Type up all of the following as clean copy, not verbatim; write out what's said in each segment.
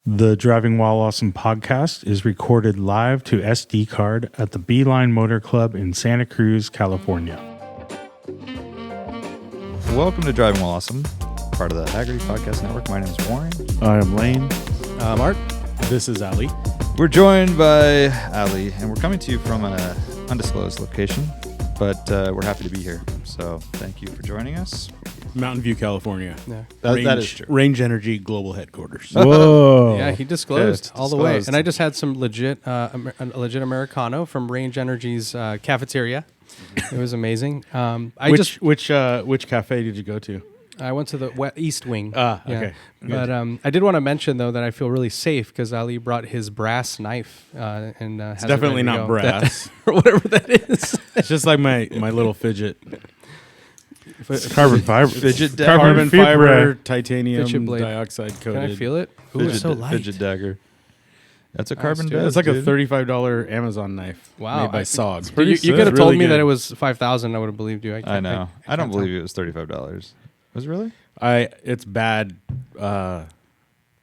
The Driving While Awesome podcast is recorded live to SD card at the Beeline Motor Club in Santa Cruz, California. Welcome to Driving While Awesome, part of the Haggerty Podcast Network. My name is Warren. I am Lane. I'm Art. This is Ali. We're joined by Ali, and we're coming to you from an undisclosed location, but we're happy to be here. So thank you for joining us. Mountain View, California. Yeah. That is true. Range Energy Global Headquarters. Whoa. Yeah, he disclosed all the way. disclosed. And I just had some legit Americano from Range Energy's cafeteria. It was amazing. Which cafe did you go to? I went to the East Wing. Okay. But I did want to mention, though, that I feel really safe because Ali brought his brass knife. And It's definitely not brass. or whatever that is. It's just like my little fidget. It's carbon fiber. Fidget dagger. Carbon fiber. fiber, titanium Fidget blade. dioxide coated. Can I feel it? Ooh, it's so light. Fidget dagger. That's a carbon dude. dagger. It's like a $35 Amazon knife Wow, made by I- SOG. pretty You sick. could have It's told really me that good. it was $5,000. I would have believed you. I know. I don't can't believe it was $35. Was it really? It's bad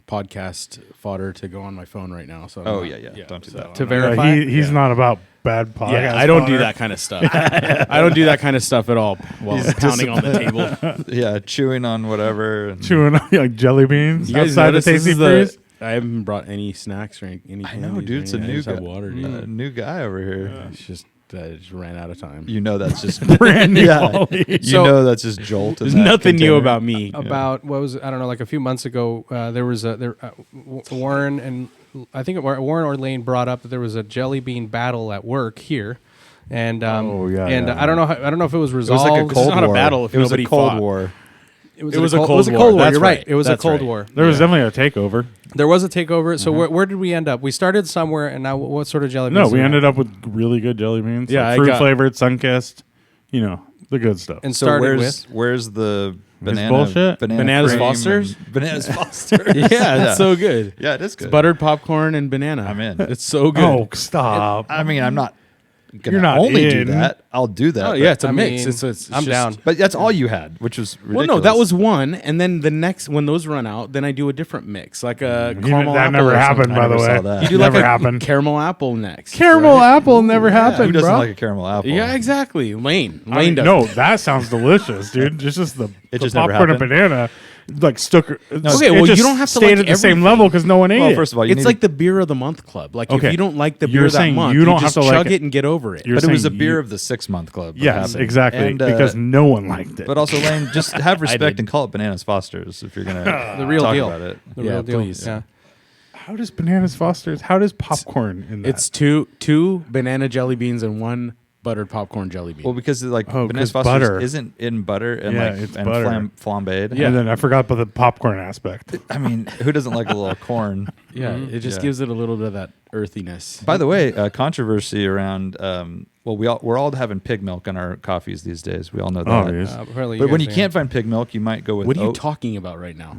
podcast fodder to go on my phone right now. So I'm Oh, not- yeah. Don't do so that. I'm To not- verify. He's Yeah. not about bad podcast. Yeah, I don't do fodder. that kind of stuff. I don't do that kind of stuff at all while pounding on the table. Yeah, chewing on whatever. And Chewing on like jelly beans You guys outside the notice this Tasty is Freeze. I haven't brought any snacks or anything. I know, dude. It's a new guy. water. Dude. New guy over here. It's just I just ran out of time. You know that's just Brand new Yeah. quality. You So- know that's just jolt. in There's that nothing new container. about me. About what was it? I don't know, like a few months ago, there was Warren and I think Warren or Lane brought up that there was a jelly bean battle at work here, and I don't know if it was It was resolved. like a It's Cold not a War. battle if it was a nobody Cold fought. War. It was a Cold War. That's You're right. It was a That's Cold right. War. There was definitely a takeover. There was a takeover. So where did we end up? We started somewhere, and now what sort of jelly beans? No, are we we ended up with really good jelly beans. Yeah, like I fruit got- flavored, sun-kissed, the good stuff. and So started where's the banana bullshit? Bananas cream Foster's? and Bananas Foster's. Yeah, it's so good. Yeah, it is good. It's buttered popcorn and banana. I'm in. It's so good. Oh, stop. I mean, I'm not gonna You're not only do in. that. I'll do that. Oh, but- yeah, it's a I mix. mean, It's I'm just- down. But that's all you had, which was ridiculous. Well, no, that was one, and then the next when those run out, then I do a different mix, like a caramel that apple. never or happened, something. by the never way. saw that. You do never like a happened. caramel apple next. Caramel right? apple never happened, Who doesn't bro. like a caramel apple? Yeah, exactly. Lane I mean, does. no, that sounds delicious, dude. It's just the just never popcorn and happened? banana, like stuck. Okay, well, you don't have to stayed like at the same everything. level because no one ate Well, it. first of all, you It's need like the beer of the month club. Like Okay. if you don't like the You're beer that saying month, you don't just have to like chug it and get over it. You're but it was a saying beer you- of the 6 month club. that Yes, happened. exactly. And, because no one liked it. But also, Lane, just have respect did. and call it Bananas Foster's if you're gonna The real talk deal. about it. The Yeah, real deal. please. Yeah. how does Bananas Foster's? How does popcorn in that? It's two banana jelly beans and one buttered popcorn jelly bean. Well, because like Oh, Bananas 'cause Foster's butter. isn't in butter and Yeah, like it's and butter. flambéed. And then I forgot about the popcorn aspect. I mean, who doesn't like a little corn? yeah, it just Yeah. gives it a little bit of that earthiness. By the way, controversy around. Well, we're all having pig milk in our coffees these days. We all know that. Oh, yes. Apparently But when you guys- can't find pig milk, you might go with What are you oat talking about right now?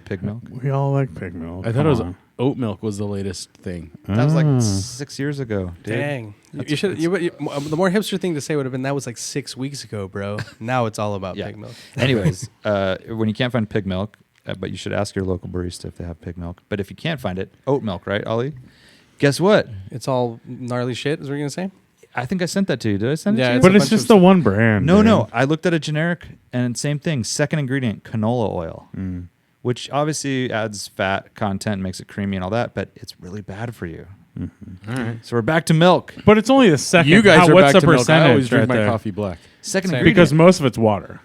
pig milk. We all like pig milk. I thought it was oat milk was the latest thing. That was like 6 years ago. Dude. Dang. You should. The more hipster thing to say would have been that was like 6 weeks ago, bro. Now it's all about Yeah. pig milk. Anyways, when you can't find pig milk, but you should ask your local barista if they have pig milk. But if you can't find it, oat milk, right, Ollie? Guess what? It's all gnarly shit. Is what you're gonna say? I think I sent that to you. Did I send it Yeah, to you? it's But a it's bunch just of the one brand. No, dude. no. I looked at a generic and same thing. Second ingredient, canola oil, which obviously adds fat content, makes it creamy and all that, but it's really bad for you. All right. So we're back to milk. But it's only the second. You guys are what's back the to milk. I percentage always drink right my there? coffee black. Second Same. ingredient. Because most of it's water,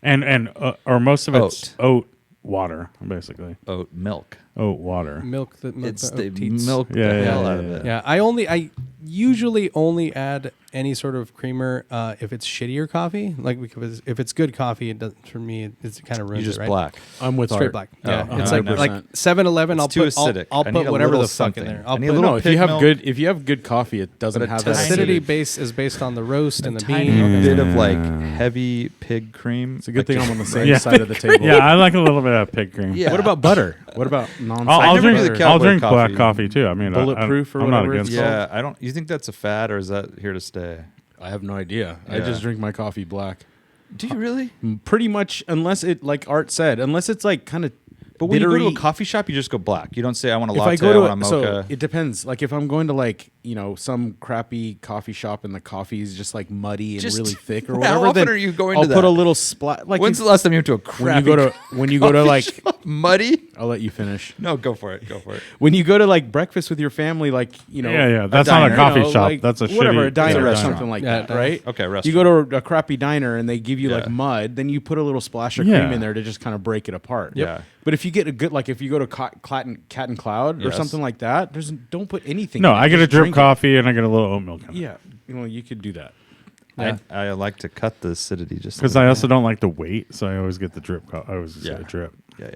and or most of it's oat water, basically. oat milk. Oat water. Milk. It's the they oat teats. milk Yeah, the yeah, hell yeah, out of yeah. it. Yeah, I usually only add any sort of creamer if it's shittier coffee. Like because if it's good coffee, it doesn't for me. It kind of You ruins just it, right? black. I'm with Straight Art. black. Oh, Yeah, it's 100%. like 7-Eleven. It's I'll too put acidic. I'll I need put a whatever little the fuck in something. there. I'll I need a put little No, if pig you have milk. good coffee, it doesn't But a have tiny- that acidity acidity. base is based on the roast and the tiny bean. bit of like heavy pig cream. It's a good thing I'm on the same Yeah. side of the table. Yeah, I like a little bit of pig cream. Yeah. What about butter? What about non? I'll never do drink. the I'll cowboy drink coffee. black coffee too. I mean, Bulletproof or I'm not whatever it's against. Yeah, I don't. You think that's a fad or is that here to stay? I have no idea. I Yeah. just drink my coffee black. Do you really? Pretty much, unless it, like Art said, unless it's like kind of But when you go to a bittery- coffee shop, you just go black. You don't say I want a if latte, I I go want a to so mocha. it depends. Like if I'm going to like some crappy coffee shop and the coffee is just like muddy and Just- really thick or How whatever, often then are you going I'll to put that? a little splat. Like When's if- the last time you went to a when you crappy go to when you go to coffee like shop? Muddy? I'll let you finish. No, go for it. Go for it. When you go to like breakfast with your family, like Yeah. That's not a diner, coffee shop. like, That's a whatever shitty a diner or restaurant. something like Yeah, that, diner. right? Okay, You go to a crappy diner and they give you Yeah. like mud, then you put a little splash of Yeah. cream in there to just kind of break it apart. Yep. Yeah. But if you get a good, like if you go to Cat and Cloud or Yes. something like that, don't put anything. No, in it, I get a just drip drink it. coffee and I get a little oat milk. Yeah, you could do that. Yeah. I like to cut the acidity just Because I also don't like to wait, so I always get the drip. I always just get a drip. Yeah.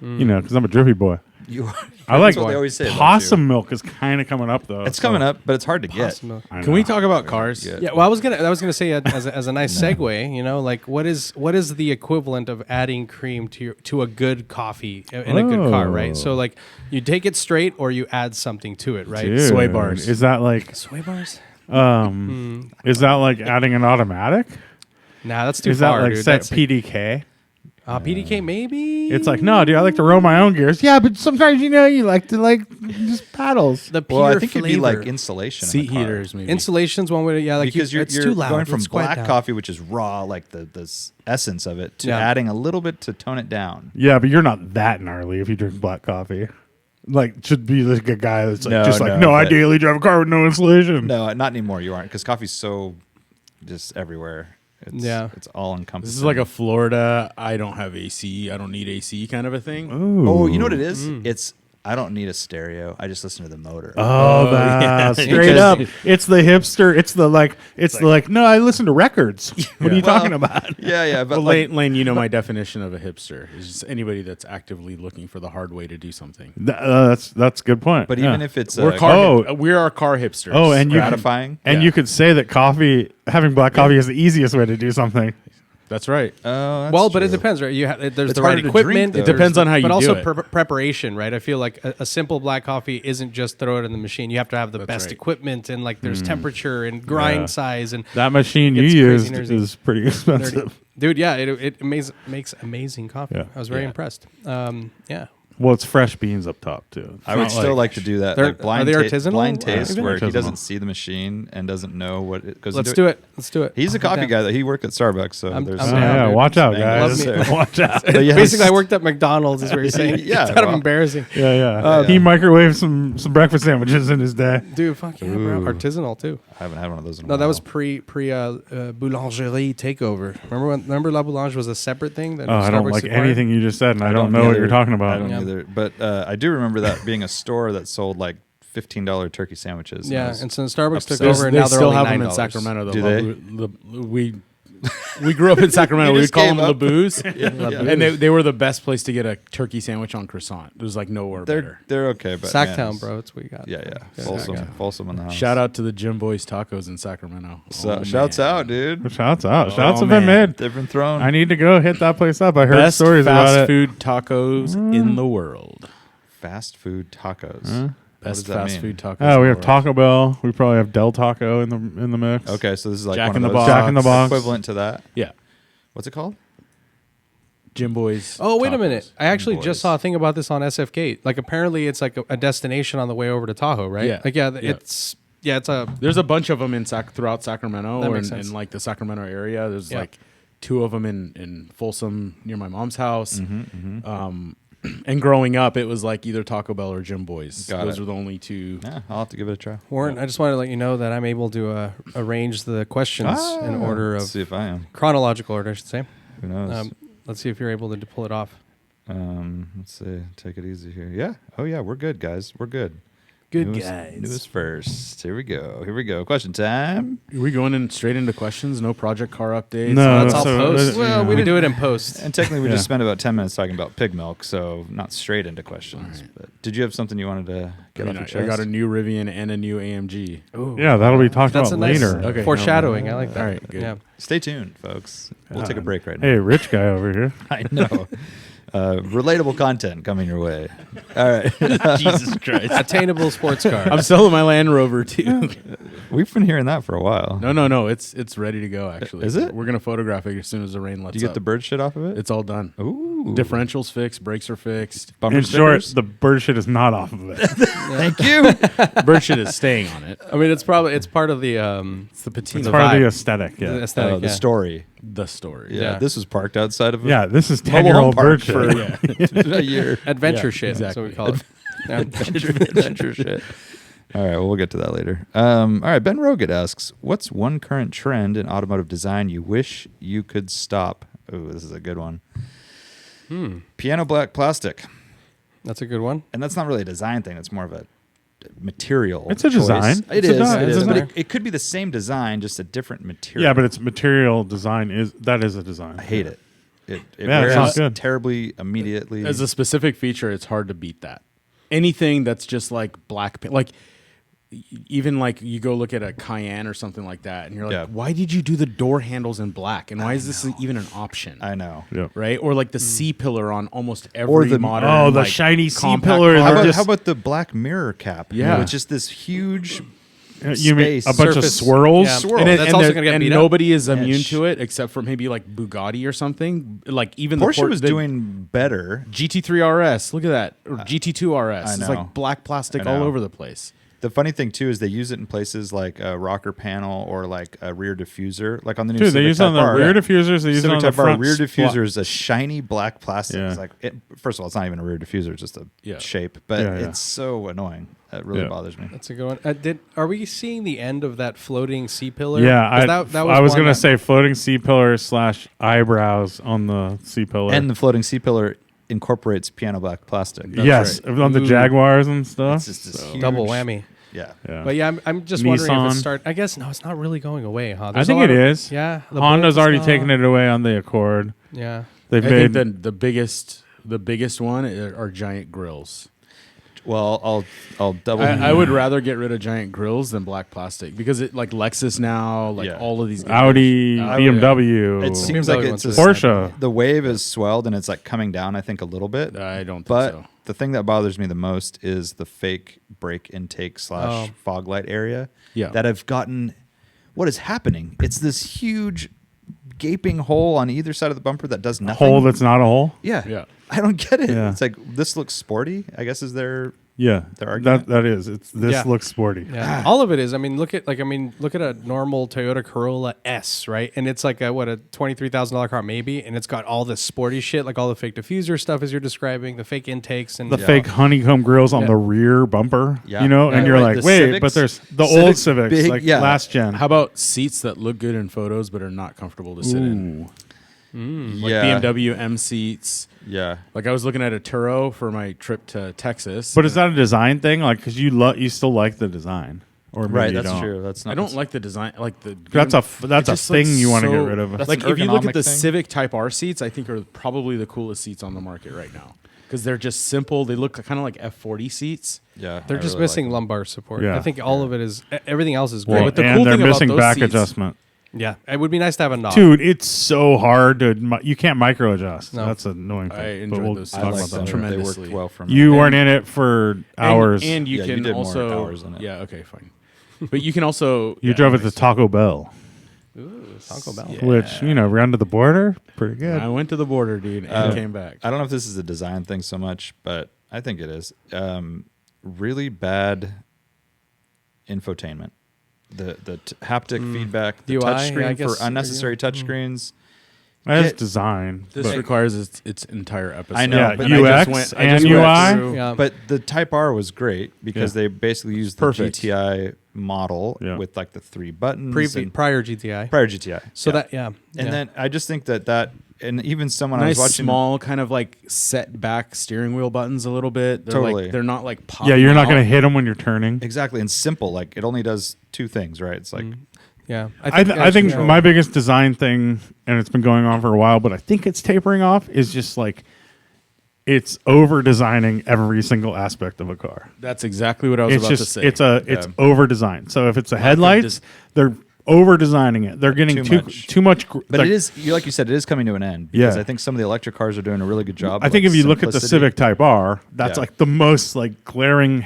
Because I'm a drippy boy. You. I like what they always say about possum milk is kind of coming up though. It's so- coming up, but it's hard to get. Possum milk. I Can we know. talk about cars? Good. Yeah, well, I was gonna say as a nice segue, like what is the equivalent of adding cream to a good coffee in a good car, right? So like you take it straight or you add something to it, right? Dude, Soy bars. Is that like Soy bars? is that like adding an automatic? Nah, that's too Is that far, like dude. set That's PDK? PDK maybe. It's like, no, dude, I like to roll my own gears. Yeah, but sometimes you like to just paddles. the pure Well, I think flavor. it'd be like insulation. in Seat the car. heaters, maybe. Insulation's one way. Yeah, like Because you're it's too loud. going from Let's quiet black down. coffee, which is raw, like the essence of it, to Yeah. adding a little bit to tone it down. Yeah, but you're not that gnarly if you drink black coffee. Like, should be like a guy that's like, I but- daily drive a car with no insulation. No, not anymore. You aren't, because coffee's so just everywhere. Yeah. It's all encompassing. This is like a Florida. I don't have AC. I don't need AC kind of a thing. Ooh. Oh, you know what it is? It's I don't need a stereo. I just listen to the motor. Oh, yeah. straight up. It's the hipster. It's the like, no, I listen to records. What are you Well, talking about? Yeah, but Well, like, Lane, you know my definition of a hipster is just anybody that's actively looking for the hard way to do something. That's a good point. but Yeah. even if it's We're our car hipsters. Oh, and you gratifying. and Yeah. you could say that having black coffee is the easiest way to do something. That's right. Well, but it depends, right? There's It's the right harder to equipment. drink, though. It depends on how you but do also it. preparation, right? I feel like a simple black coffee isn't just throw it in the machine. You have to have the best right. equipment and like there's temperature and grind Yeah. size and That machine you It's used crazy nerdy. is pretty expensive. dude, yeah, it makes amazing coffee. Yeah. I was very Yeah. impressed. Yeah. Well, it's fresh beans up top too. It's I would not still like to do that. They're- Like blind, are they artisanal? blind taste Even? where he Artisanal. doesn't see the machine and doesn't know what it goes Let's into do it. Let's do it. He's a coffee Yeah. guy that he worked at Starbucks, so I'm there's Oh, down, yeah, dude. watch out, Some guys. angles there. Watch out. But yes. Basically, I worked at McDonald's. Is what you're saying. Yeah, It's kind of well. embarrassing. Yeah. He microwaved some breakfast sandwiches in his day. Dude, fuck yeah, bro. Artisanal too. I haven't had one of those in a No, that while. was pre boulangerie takeover. Remember Laboulanger was a separate thing that Oh, I don't Starbucks like acquired? anything you just said, and I don't know what either. you're talking I about. don't Yeah. either. But I do remember that being a store that sold like $15 turkey sandwiches. Yeah, and and so Starbucks took upset. over, and they now they're still only have them in $9. Sacramento. Do they? We grew up in Sacramento. You We would just call them gave up. Laboos, Yeah. and they were the best place to get a turkey sandwich on croissant. There's like nowhere better. They're okay, but Sacktown, man, bro. That's what you got. Yeah. Yeah, Folsom, yeah. Folsom in the house. Shout out to the Jim Boys Tacos in Sacramento. So, Oh, shouts man. out, dude. Shouts out. Oh, Shouts have been man. made. Different throne. I need to go hit that place up. I heard Best stories fast about it. food tacos in the world. Fast food tacos. Best does that fast mean? food tacos. Oh, in we the have world. Taco Bell. We probably have Del Taco in the mix. Okay, so this is like Jack one in of the those Box. Jack in the Box. equivalent to that. Yeah, What's it called? Jim Boys. Oh, wait a tacos. minute. I actually Boys. just saw a thing about this on SFK. Like, apparently, it's like a destination on the way over to Tahoe, right? Yeah. Like, Yeah. it's a. There's a bunch of them in throughout Sacramento That or makes in sense. like the Sacramento area. There's Yeah. like 2 of them in Folsom near my mom's house. Mm-hmm, And growing up, it was like either Taco Bell or Jim Boys. Got Those it. are the only 2. Yeah, I'll have to give it a try. Warren, I just wanted to let you know that I'm able to arrange the questions in order Let's of see if I am. chronological order, I should say. Who knows? Let's see if you're able to pull it off. Let's see. Take it easy here. Yeah. Oh yeah, we're good, guys. We're good. Good Newest, guys. Newest first. Here we go. Question time. Are we going in straight into questions? No project car updates? No, That's all so- post. well, we we do it in post. And technically, we Yeah. just spent about 10 minutes talking about pig milk, so not straight into questions. But did you have something you wanted to get off your chest? I got a new Rivian and a new AMG. Yeah, that'll be talked That's a about nice later. Okay. foreshadowing. I like that. All right, good. Yeah. Stay tuned, folks. We'll take a break right now. Hey, rich guy over here. I know. Relatable content coming your way. All right. Jesus Christ. Attainable sports car. I'm selling my Land Rover too. We've been hearing that for a while. No. It's ready to go. Actually, Is it? We're gonna photograph it as soon as the rain lets Did you get up. the bird shit off of it? It's all done. Ooh. Differentials fixed, brakes are fixed. Bumper In short, stickers? the bird shit is not off of it. Thank you. Bird shit is staying on it. I mean, it's part of the It's the patina. It's part of vibe. the aesthetic. the Yeah. aesthetic. The yeah. story. The story. Yeah. Yeah. This was parked outside of a Yeah, this is mobile home 10-year-old bird park shit. for a year. Adventure Yeah, shit. That's what exactly. we call it. Yeah. Adventure shit. All right, well, we'll get to that later. All right, Ben Roget asks, what's one current trend in automotive design you wish you could stop? Oh, this is a good one. Piano black plastic. That's a good one. And that's not really a design thing. It's more of a material It's a choice. design. It It's a is. design. It It's is. a But design. it could be the same design, just a different material. Yeah, but it's material design is a design. I hate it. It Yeah, it wears sounds good. terribly immediately. As a specific feature, it's hard to beat that. Anything that's just like black paint, like even like you go look at a Cayenne or something like that, and you're like, Yeah. why did you do the door handles in black? And why is this even an option? I know. Yeah. Right? Or like the C pillar on almost every Or the- modern. Oh, the like, shiny C compact pillar. car. How They're about, just- how about the black mirror cap? Yeah. With just this huge You mean space. a bunch of Surface. swirls? Yeah. swirl. And, That's also gonna get and beat up. nobody is Yeah, immune to it except for maybe like Bugatti or something. Like even Porsche the was doing better. GT3 RS. Look at that. Or GT2 RS. I It's know. like black plastic I all know. over the place. The funny thing too is they use it in places like a rocker panel or like a rear diffuser, like on the new. Dude, they Civic use it on Type the R. rear diffusers. They use it Civic on the Type R front. rear spot. diffuser is a shiny black plastic. Yeah. It's like first of all, it's not even a rear diffuser; it's just a Yeah. shape. But Yeah, yeah. it's so annoying. It really Yeah. bothers me. That's a good one. Are we seeing the end of that floating C pillar? Yeah, 'Cause that I was one gonna that- say floating C pillar / eyebrows on the C pillar. And the floating C pillar incorporates piano black plastic. yes, on the Ooh. Jaguars and stuff. It's just this huge double whammy. Yeah. Yeah. But yeah, I'm just wondering if Nissan. it's start. I guess no, it's not really going away, huh? I There's a think lot it of- is. Yeah, the Honda's Bolt's already gone. taken it away on the Accord. Yeah, They've I made think the biggest one are giant grills. Well, I'll double. I would rather get rid of giant grills than black plastic because it like Lexus now, like Yeah. all of these Audi, I would- BMW. It seems BMW like wants it's to- Porsche. The wave is swelled and it's like coming down. I think a little bit. I don't think But so. the thing that bothers me the most is the fake brake intake / Oh. fog light area. Yeah. That I've gotten. What is happening? It's this huge gaping hole on either side of the bumper that does nothing. hole that's not a hole. Yeah. Yeah. I don't get it. Yeah. It's like this looks sporty. I guess is their Yeah, Their argument? that is. It's this Yeah. looks sporty. yeah. All of it is. I mean, look at a normal Toyota Corolla S, right? And it's like a $23,000 car maybe, and it's got all this sporty shit, like all the fake diffuser stuff as you're describing, the fake intakes and The fake honeycomb grills on Yeah. the rear bumper, Yeah. you know, Yeah, and you're right. like, The wait, Civics- but there's the old Civics, big- like yeah. last gen. How about seats that look good in photos but are not comfortable to sit in? Ooh. Like yeah. BMW M seats. Yeah. Like I was looking at a Turo for my trip to Texas. But is that a design thing? Like, because you still like the design, or maybe Right. you That's don't. true. That's not. I don't like the design. Like the That's a it just thing looks you want to get so- rid of. That's like an if you look ergonomic at the thing. Civic Type R seats, I think are probably the coolest seats on the market right now because they're just simple. They look kind of like F40 seats. Yeah. They're I just really missing like lumbar support. Yeah. I think all of it is. Everything else is great. Well, but the and cool they're thing about missing those back seats- adjustment. Yeah, it would be nice to have a knob. Dude, it's so hard to. You can't micro adjust. No. That's an annoying thing. I but enjoyed we'll those talk I seats. about like that them. later. tremendously. They worked well for me. You weren't in it for hours. and you Yeah, you can did more also hours in it. Yeah, okay, fine. But you can also you drove it to Taco Bell, Taco Bell. Yeah. which round to the border, pretty good. I went to the border, dude, and came back. I don't know if this is a design thing so much, but I think it is. Really bad infotainment. The haptic feedback, the UI, touch I screen guess, for unnecessary touch screens. That's Get- design. This but- requires its entire episode. I know, Yeah, but UX and UI. Yeah. But the Type R was great because Yeah. they basically used the Perfect. GTI model Yeah. with like the 3 buttons. Prior GTI. prior GTI. So yeah. that And yeah. then I just think that and even someone I was Nice watching small kind of like set back steering wheel buttons a little bit. They're Totally. like, they're not like popping Yeah, you're not out. going to hit them when you're turning. exactly and simple. Like it only does 2 things, right? It's like yeah. I think control. my biggest design thing, and it's been going on for a while, but I think it's tapering off, is just like it's over designing every single aspect of a car. That's exactly what I was It's about just to say. it's over designed. So if it's a headlights, they're over designing it. They're getting too much. But like, it is like you said, it is coming to an end because Yeah. I think some of the electric cars are doing a really good job. I of, think like, if you look at the simplicity. Civic Type R, that's Yeah. like the most like glaring.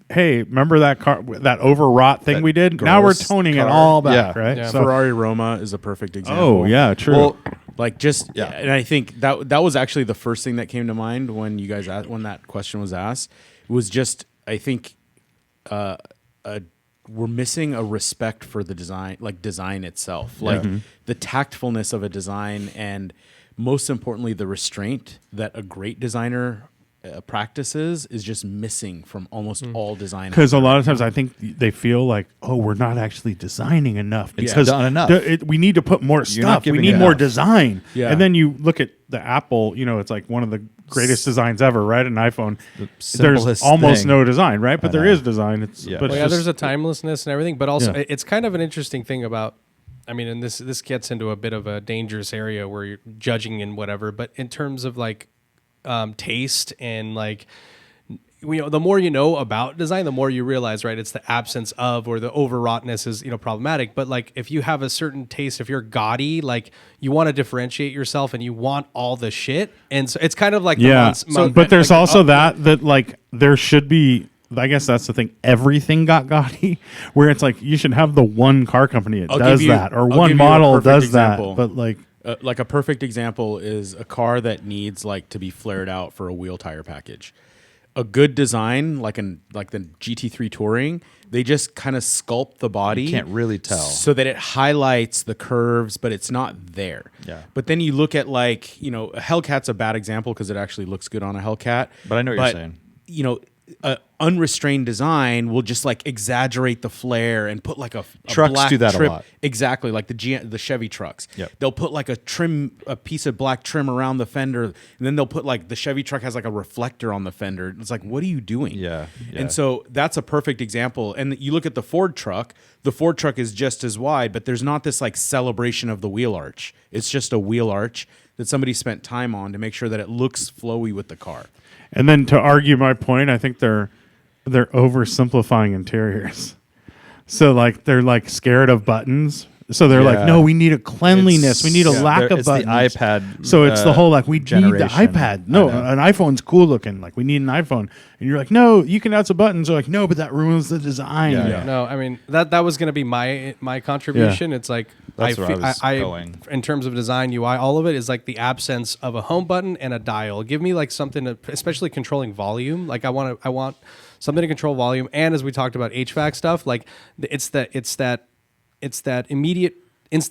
Hey, remember that car, that overwrought thing That we did? Now we're gross toning it car. all back, Yeah. right? Yeah. So, Ferrari Roma is a perfect example. oh yeah, true. Well, Like and I think that was actually the first thing that came to mind when you guys when that question was asked. It was just, I think, we're missing a respect for the design itself, like the tactfulness of a design, and most importantly, the restraint that a great designer practices is just missing from almost all design. Because a lot of times I think they feel like, oh, we're not actually designing enough. It's Because done enough. We need to put more not stuff. We giving need it more enough. design. Yeah. And then you look at the Apple, it's like one of the greatest designs ever, right? An iPhone. There's simplest almost thing. no design, right? But there know. is design. Yeah. But Well, it's there's a timelessness and everything, but also Yeah. it's kind of an interesting thing about. I mean, and this gets into a bit of a dangerous area where you're judging and whatever. But in terms of like taste and like. The more you know about design, the more you realize, right? It's the absence of or the overwroughtness is, problematic. But like if you have a certain taste, if you're gaudy, like you want to differentiate yourself and you want all the shit. And so it's kind of like but there's also that like there should be. I guess that's the thing. Everything got gaudy, where it's like you should have the one car company that does that, or I'll one give you a model perfect does example. that. But like a perfect example is a car that needs like to be flared out for a wheel tire package. A good design, like the GT3 Touring, they just kind of sculpt the body. You can't really tell. So that it highlights the curves, but it's not there. Yeah. But then you look at a Hellcat's a bad example because it actually looks good on a Hellcat. But I know what you're saying. Unrestrained design will just like exaggerate the flare and put like a Trucks black do that a trim. lot. Exactly, like the Chevy trucks. Yep. They'll put like a piece of black trim around the fender, and then they'll put like the Chevy truck has like a reflector on the fender. It's like, what are you doing? Yeah. And so that's a perfect example. And you look at the Ford truck. The Ford truck is just as wide, but there's not this like celebration of the wheel arch. It's just a wheel arch that somebody spent time on to make sure that it looks flowy with the car. and then to argue my point, I think they're oversimplifying interiors. So like they're like scared of buttons. So they're like, no, we need a cleanliness. We need a lack of it's buttons. the iPad. So it's the whole like we need the generation. iPad. No, an iPhone's cool looking. Like we need an iPhone, and you're like, no, you can add some buttons. They're like, no, but that ruins the design. Yeah. No, I mean that was going to be my contribution. It's like That's where I was going. in terms of design, UI, all of it is like the absence of a home button and a dial. Give me like something to, especially controlling volume. Like I want something to control volume, and as we talked about HVAC stuff, like it's that immediate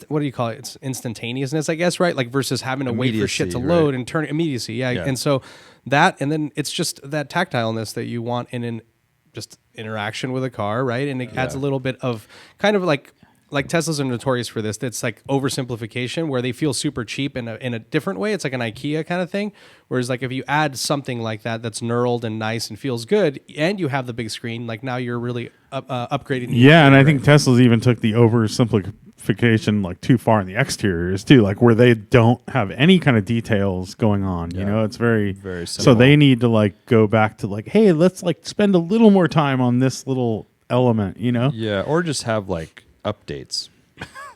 what do you call it? It's instantaneousness, I guess, right? Like versus having to wait for shit to load and turn immediacy. Yeah. And so that, and then it's just that tactileness that you want in an just interaction with a car, right? And it adds a little bit of kind of like Teslas are notorious for this. That's like oversimplification, where they feel super cheap in a different way. It's like an IKEA kind of thing. Whereas like if you add something like that's knurled and nice and feels good, and you have the big screen, like now you're really upgrading. Yeah, and I think Tesla's even took the oversimplification like too far in the exteriors too, like where they don't have any kind of details going on. You know, it's very very simple. So they need to like go back to like, hey, let's like spend a little more time on this little element. You know? Yeah, or just have like updates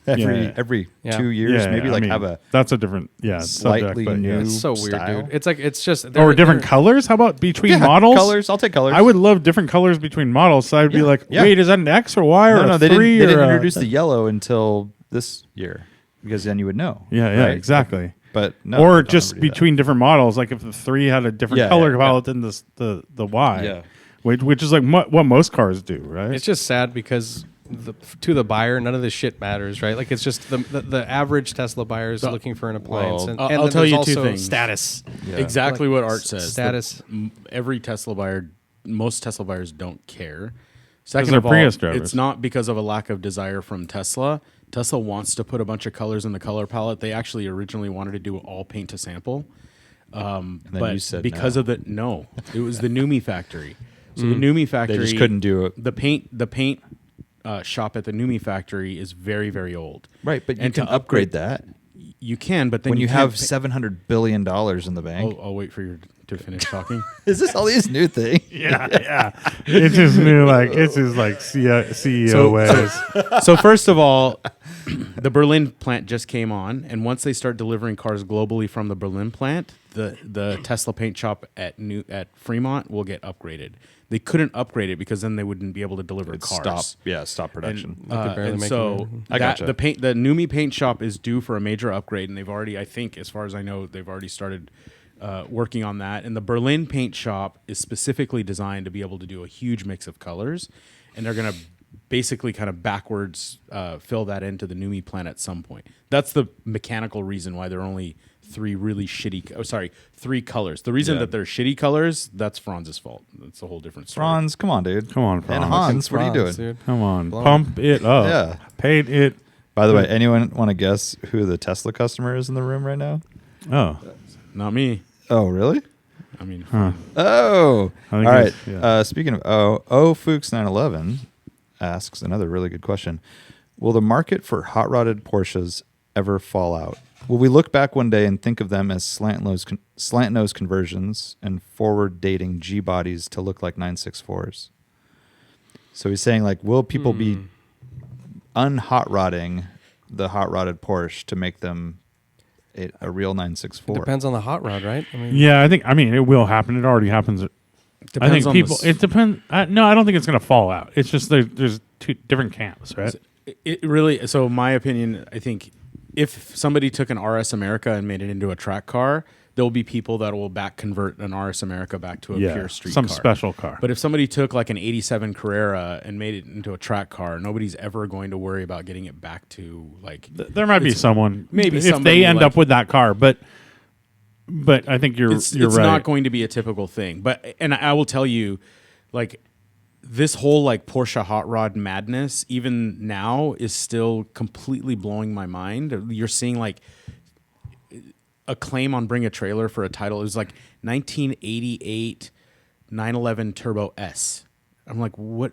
every 2 years. Yeah, maybe I like mean, have a that's a different slightly subject, but new. It's so weird, style. dude. It's like it's just or different colors. How about between models? Colors. I'll take colors. I would love different colors between models. So I'd be like, wait, is that an X or Y or no, a they 3? didn't. They didn't or introduce the yellow until this year, because then you would know. Yeah, right? exactly. But no, or don't just ever do that. between different models, like if the 3 had a different color palette than the Y, Yeah. which is like what most cars do, right? It's just sad because to the buyer, none of this shit matters, right? Like it's just the average Tesla buyer is looking for an appliance. Well, and I'll then tell there's you two also things. status. Yeah. Exactly Like, what Art says. status. Every Tesla buyer, most Tesla buyers don't care. 'Cause Second they're of all, Prius drivers. it's not because of a lack of desire from Tesla. Tesla wants to put a bunch of colors in the color palette. They actually originally wanted to do all paint to sample. then But you said because no. of it was the Numi factory. So the Numi factory, They just couldn't do it. The paint shop at the Numi factory is very, very old. Right, but you And can to upgrade that You can, but then when you can't have pay- $700 billion in the bank. I'll wait for your to finish talking. Is this all these new things? Yeah. It's his new CEO ways. So first of all, the Berlin plant just came on, and once they start delivering cars globally from the Berlin plant, the Tesla paint shop at Fremont will get upgraded. They couldn't upgrade it because then they wouldn't be able to deliver cars. Stop production. And so I gotcha. the NUMMI paint shop is due for a major upgrade, and they've already, I think, as far as I know, they've already started working on that. And the Berlin paint shop is specifically designed to be able to do a huge mix of colors, and they're going to basically kind of backwards fill that into the NUMMI plant at some point. That's the mechanical reason why there are only three colors. The reason that they're shitty colors, that's Franz's fault. That's a whole different story. Franz, come on, dude. Come on, Franz. And Hans, what are you doing? Dude. Come on. Pump it up. Yeah. Paint it. By the way, anyone want to guess who the Tesla customer is in the room right now? Oh. Not me. Oh, really? I mean, Oh. I All think right. it's- yeah. Speaking of Fuchs 911 asks another really good question. Will the market for hot-rodded Porsches ever fall out? Will we look back one day and think of them as slant nose conversions and forward-dating G-bodies to look like 964s? So he's saying, like, will people be unhot-rodding the hot-rodded Porsche to make them a real 964? Depends on the hot rod, right? I mean, Yeah, it will happen. It already happens. I think people. It depends. No, I don't think it's going to fall out. It's just there's two different camps, right? it really. So my opinion, I think, if somebody took an RS America and made it into a track car, there will be people that will back convert an RS America back to a pure street some car. special car. But if somebody took like an '87 Carrera and made it into a track car, nobody's ever going to worry about getting it back to like. There might be someone. Maybe if somebody they end like- up with that car, but I think you're It's right. not going to be a typical thing. And I will tell you, like, this whole like Porsche hot rod madness, even now, is still completely blowing my mind. You're seeing like a claim on Bring a Trailer for a title. It was like 1988 911 Turbo S. I'm like, what?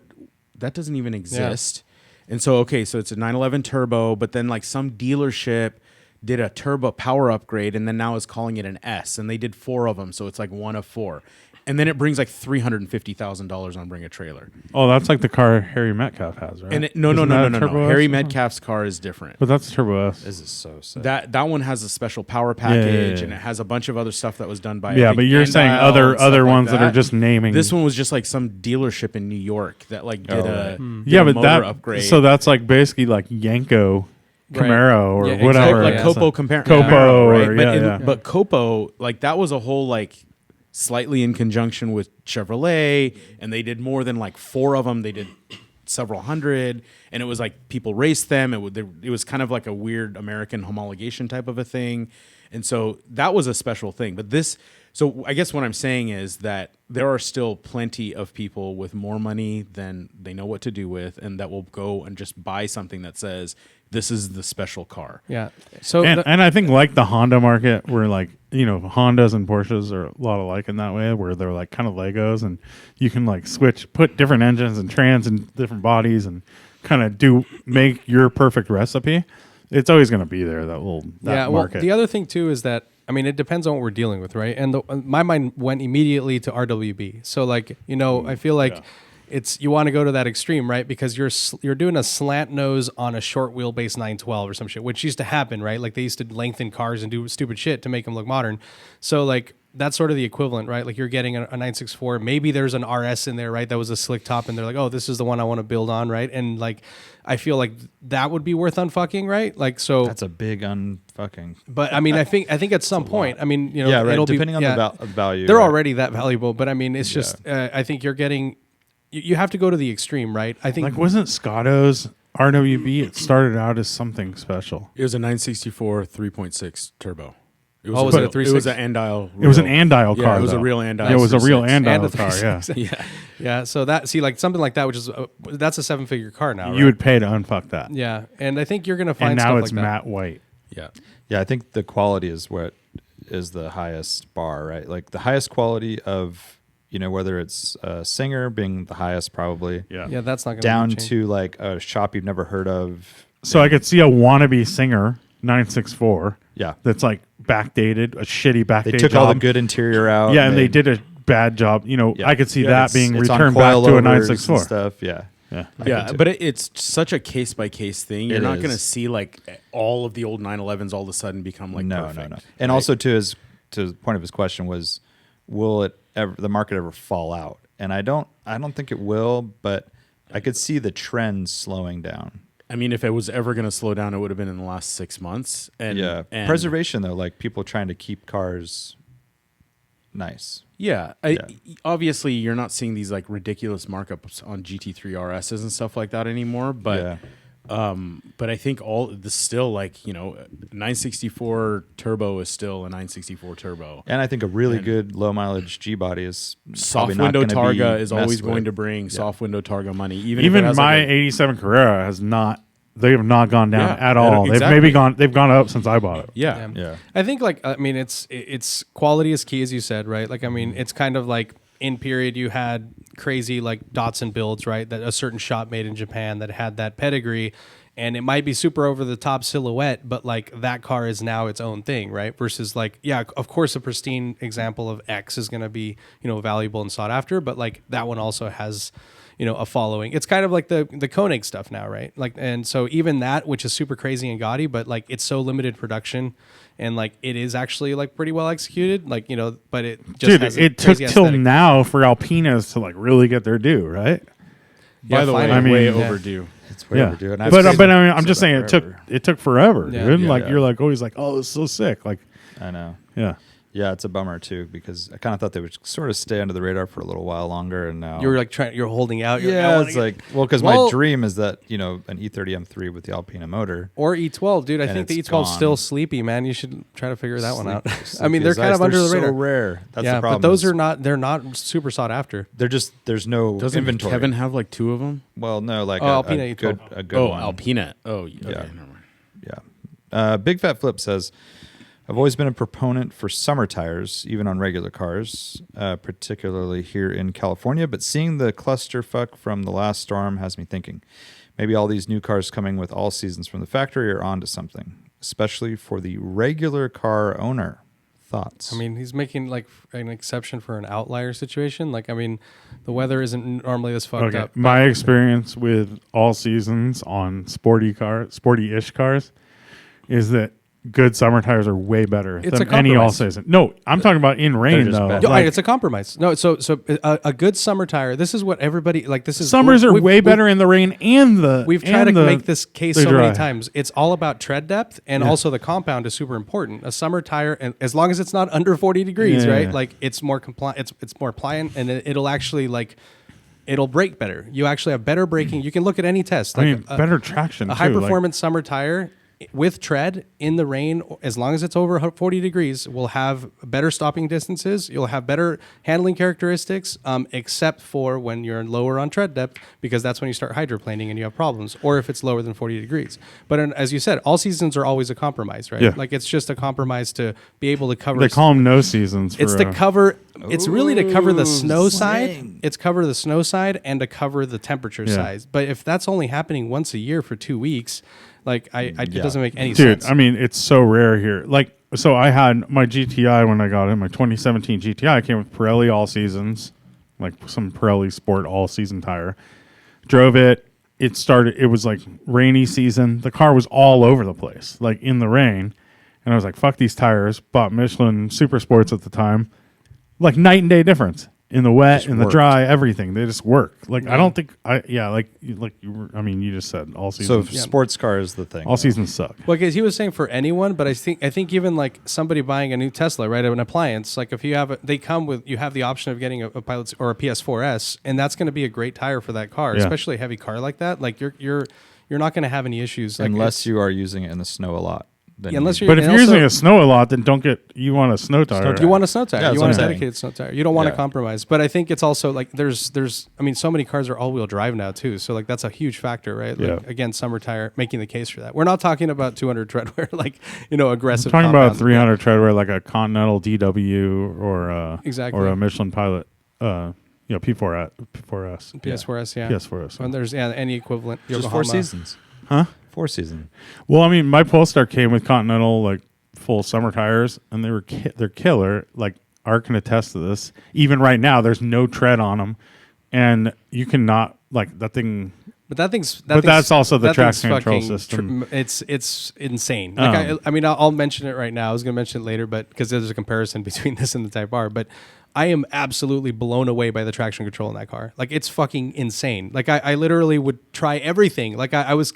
That doesn't even exist. Yeah. And so, okay, so it's a 911 Turbo, but then like some dealership did a turbo power upgrade and then now is calling it an S, and they did 4 of them, so it's like 1 of 4. And then it brings like $350,000 on Bring a Trailer. Oh, that's like the car Harry Metcalf has, right? And no. Harry Metcalf's car is different. But that's Turbo S. This is so sick. That one has a special power package, Yeah. and it has a bunch of other stuff that was done by Yeah, but you're saying other ones that are just naming. This one was just like some dealership in New York that like did a that upgrade. So that's like basically like Yanko Camaro or Yeah, whatever. like Yeah. Copo Camaro, Copo, right? But Copo, like that was a whole like slightly in conjunction with Chevrolet, and they did more than like 4 of them. They did several hundred, and it was like people raced them. It was kind of like a weird American homologation type of a thing, and so that was a special thing. But so I guess what I'm saying is that there are still plenty of people with more money than they know what to do with, and that will go and just buy something that says this is the special car. Yeah. So and I think like the Honda market, where like Hondas and Porsches are a lot alike in that way, where they're like kind of Legos, and you can like put different engines and trans and different bodies, and kind of make your perfect recipe. It's always going to be there. That market. Well, the other thing too is that it depends on what we're dealing with, right? And my mind went immediately to RWB. So like I feel like. It's you want to go to that extreme, right? Because you're doing a slant nose on a short wheelbase 912 or some shit, which used to happen, right? Like they used to lengthen cars and do stupid shit to make them look modern. So like that's sort of the equivalent, right? Like you're getting a 964. Maybe there's an RS in there, right? That was a slick top, and they're like, oh, this is the one I want to build on, right? And like I feel like that would be worth unfucking, right? Like so. That's a big unfucking. But I think at some point, yeah, right. it'll Depending be, on the value, they're right. already that valuable. But it's just I think you're getting. You have to go to the extreme, right? I think like wasn't Scotto's RWB? It started out as something special. It was a 964 3.6 turbo. It was it a 3.6? It was an Andile. It was an Andile car. Yeah, it was a though. real Andile. Yeah, it was a real 3.6. and Andile a car. Yeah, 3.6. Yeah. So that like something like that, which is that's a 7-figure car now. you would pay to unfuck that. Yeah, and I think you're gonna find And now stuff it's like matte white. Yeah. Yeah, I think the quality is what is the highest bar, right? Like the highest quality of whether it's a Singer being the highest probably. that. Yeah, that's not gonna Down change. to like a shop you've never heard of. So I could see a wannabe Singer 964. Yeah. That's like backdated, a shitty backdate. They took all the good interior out. Yeah, and they did a bad job. You know, Yeah. I could see Yeah, that being it's returned on back to a coilovers 964. and stuff. Yeah. Yeah. Yeah, but it's such a case by case thing. You're It not is. going to see like all of the old 911s all of a sudden become like perfect. No. And also to the point of his question was, will it ever the market ever fall out? And I don't think it will, but I could see the trend slowing down. I mean, if it was ever going to slow down, it would have been in the last 6 months. And Preservation though, like people trying to keep cars nice. Yeah, obviously you're not seeing these like ridiculous markups on GT3 RSs and stuff like that anymore. But but I think all this still like 964 turbo is still a 964 turbo. And I think a really good low mileage G body is Soft not window gonna be Targa is always messed going with. to bring soft window Targa money. Even Even if it has my like 87 Carrera has not. They have not gone down Yeah, at all. exactly. They've gone up since I bought it. yeah. Yeah. I think like I mean it's quality is key, as you said, right? Like I mean it's kind of like in period you had crazy like Datsun builds, right? That a certain shop made in Japan that had that pedigree, and it might be super over the top silhouette, but like that car is now its own thing, right? Versus like of course a pristine example of X is going to be valuable and sought after, but like that one also has a following. It's kind of like the Koenig stuff now, right? Like, and so even that, which is super crazy and gaudy, but like it's so limited production, and like it is actually like pretty well executed, like but it just has it took till now for Alpinas to like really get their due, right? By the way, I mean, way yeah. overdue. It's way overdue. And But I mean, I'm just saying it took forever, Yeah. dude. Yeah. Like you're like always like, oh, it's so sick. Like, I know. yeah. Yeah, it's a bummer too because I kind of thought they would sort of stay under the radar for a little while longer, and now You're like you're holding out. You're yeah, it's like because Well- my dream is that an E30 M3 with the Alpina motor. or E12, dude. I And think the it's E12 is still gone. sleepy, man. You should try to figure that one out. I Sleepy mean, they're as kind ice. of under the They're radar. So rare. That's yeah, the problem. but those is they're not super sought after. They're just there's no Doesn't inventory. Kevin have like 2 of them? Well, no, like Alpina a E12. good one. Alpina. Oh, okay. Yeah. Never mind. Yeah. Big Fat Flip says, I've always been a proponent for summer tires, even on regular cars, particularly here in California. But seeing the clusterfuck from the last storm has me thinking, maybe all these new cars coming with all seasons from the factory are onto something, especially for the regular car owner. Thoughts? I mean, he's making like an exception for an outlier situation. Like, I mean, the weather isn't normally this fucked up. My experience with all seasons on sporty-ish cars is that good summer tires are way better It's than a any all compromise. season. No, I'm talking about in rain just though. better. No, it's a compromise. No, so a good summer tire. This is what everybody like. This is Summers are we've- way we've- better in the rain and the. We've tried to and the- make this case the so dry. many times. It's all about tread depth, and also the compound is super important. A summer tire, and as long as it's not under 40 degrees, Yeah, right? yeah. Like it's more compliant. It's more pliant, and it'll actually like it'll brake better. You actually have better braking. You can look at any test. I Like mean, better traction. a too. high Like, performance summer tire with tread in the rain, as long as it's over 40 degrees, will have better stopping distances. You'll have better handling characteristics, except for when you're lower on tread depth, because that's when you start hydroplaning and you have problems, or if it's lower than 40 degrees. But as you said, all seasons are always a compromise, right? Yeah. Like it's just a compromise to be able to cover. they call them no seasons. It's for, to cover. It's really to cover the snow swing. side. It's cover the snow side and to cover the temperature side. But if that's only happening once a year for 2 weeks, like it doesn't make any Dude, sense. I mean, it's so rare here. Like, so I had my GTI when I got it, my 2017 GTI came with Pirelli all seasons, like some Pirelli Sport all season tire. Drove it. It was like rainy season. The car was all over the place, like in the rain. And I was like, fuck these tires. Bought Michelin Super Sports at the time. Like night and day difference. In the wet, Just in the worked. dry, everything. They just work. Like, I don't think, you just said all So seasons. sports car is the thing. All seasons suck. Well, because he was saying for anyone, but I think even like somebody buying a new Tesla, right, an appliance, like if you have you have the option of getting a Pilot or a PS4S, and that's going to be a great tire for that car, Yeah. especially a heavy car like that. Like you're not going to have any issues like Unless you are using it in the snow a lot. Then Yeah, unless you- you're- But if and you're also- using a snow a lot, then you want a snow tire. you want a snow tire. Yeah, You that's want a what I'm saying. dedicated snow tire. You don't want to Yeah. compromise. But I think it's also like there's I mean, so many cars are all-wheel drive now too. So like that's a huge factor, right? Like, Yeah. again, summer tire making the case for that. We're not talking about 200 treadwear like, aggressive I'm talking about compounds. 300 treadwear like a Continental DW or Exactly. or a Michelin Pilot, P4S. PS4S, yeah. PS4S. And there's any equivalent. just Yokohama. 4 seasons. Huh? 4-season. Well, I mean, my Polestar came with Continental like full summer tires, and they're killer. Like Art can attest to this. Even right now, there's no tread on them, and you cannot like that thing. But that's also the that thing's traction control fucking system. It's insane. Like I mean, I'll mention it right now. I was going to mention it later, but because there's a comparison between this and the Type R. But I am absolutely blown away by the traction control in that car. Like it's fucking insane. Like I literally would try everything. Like I was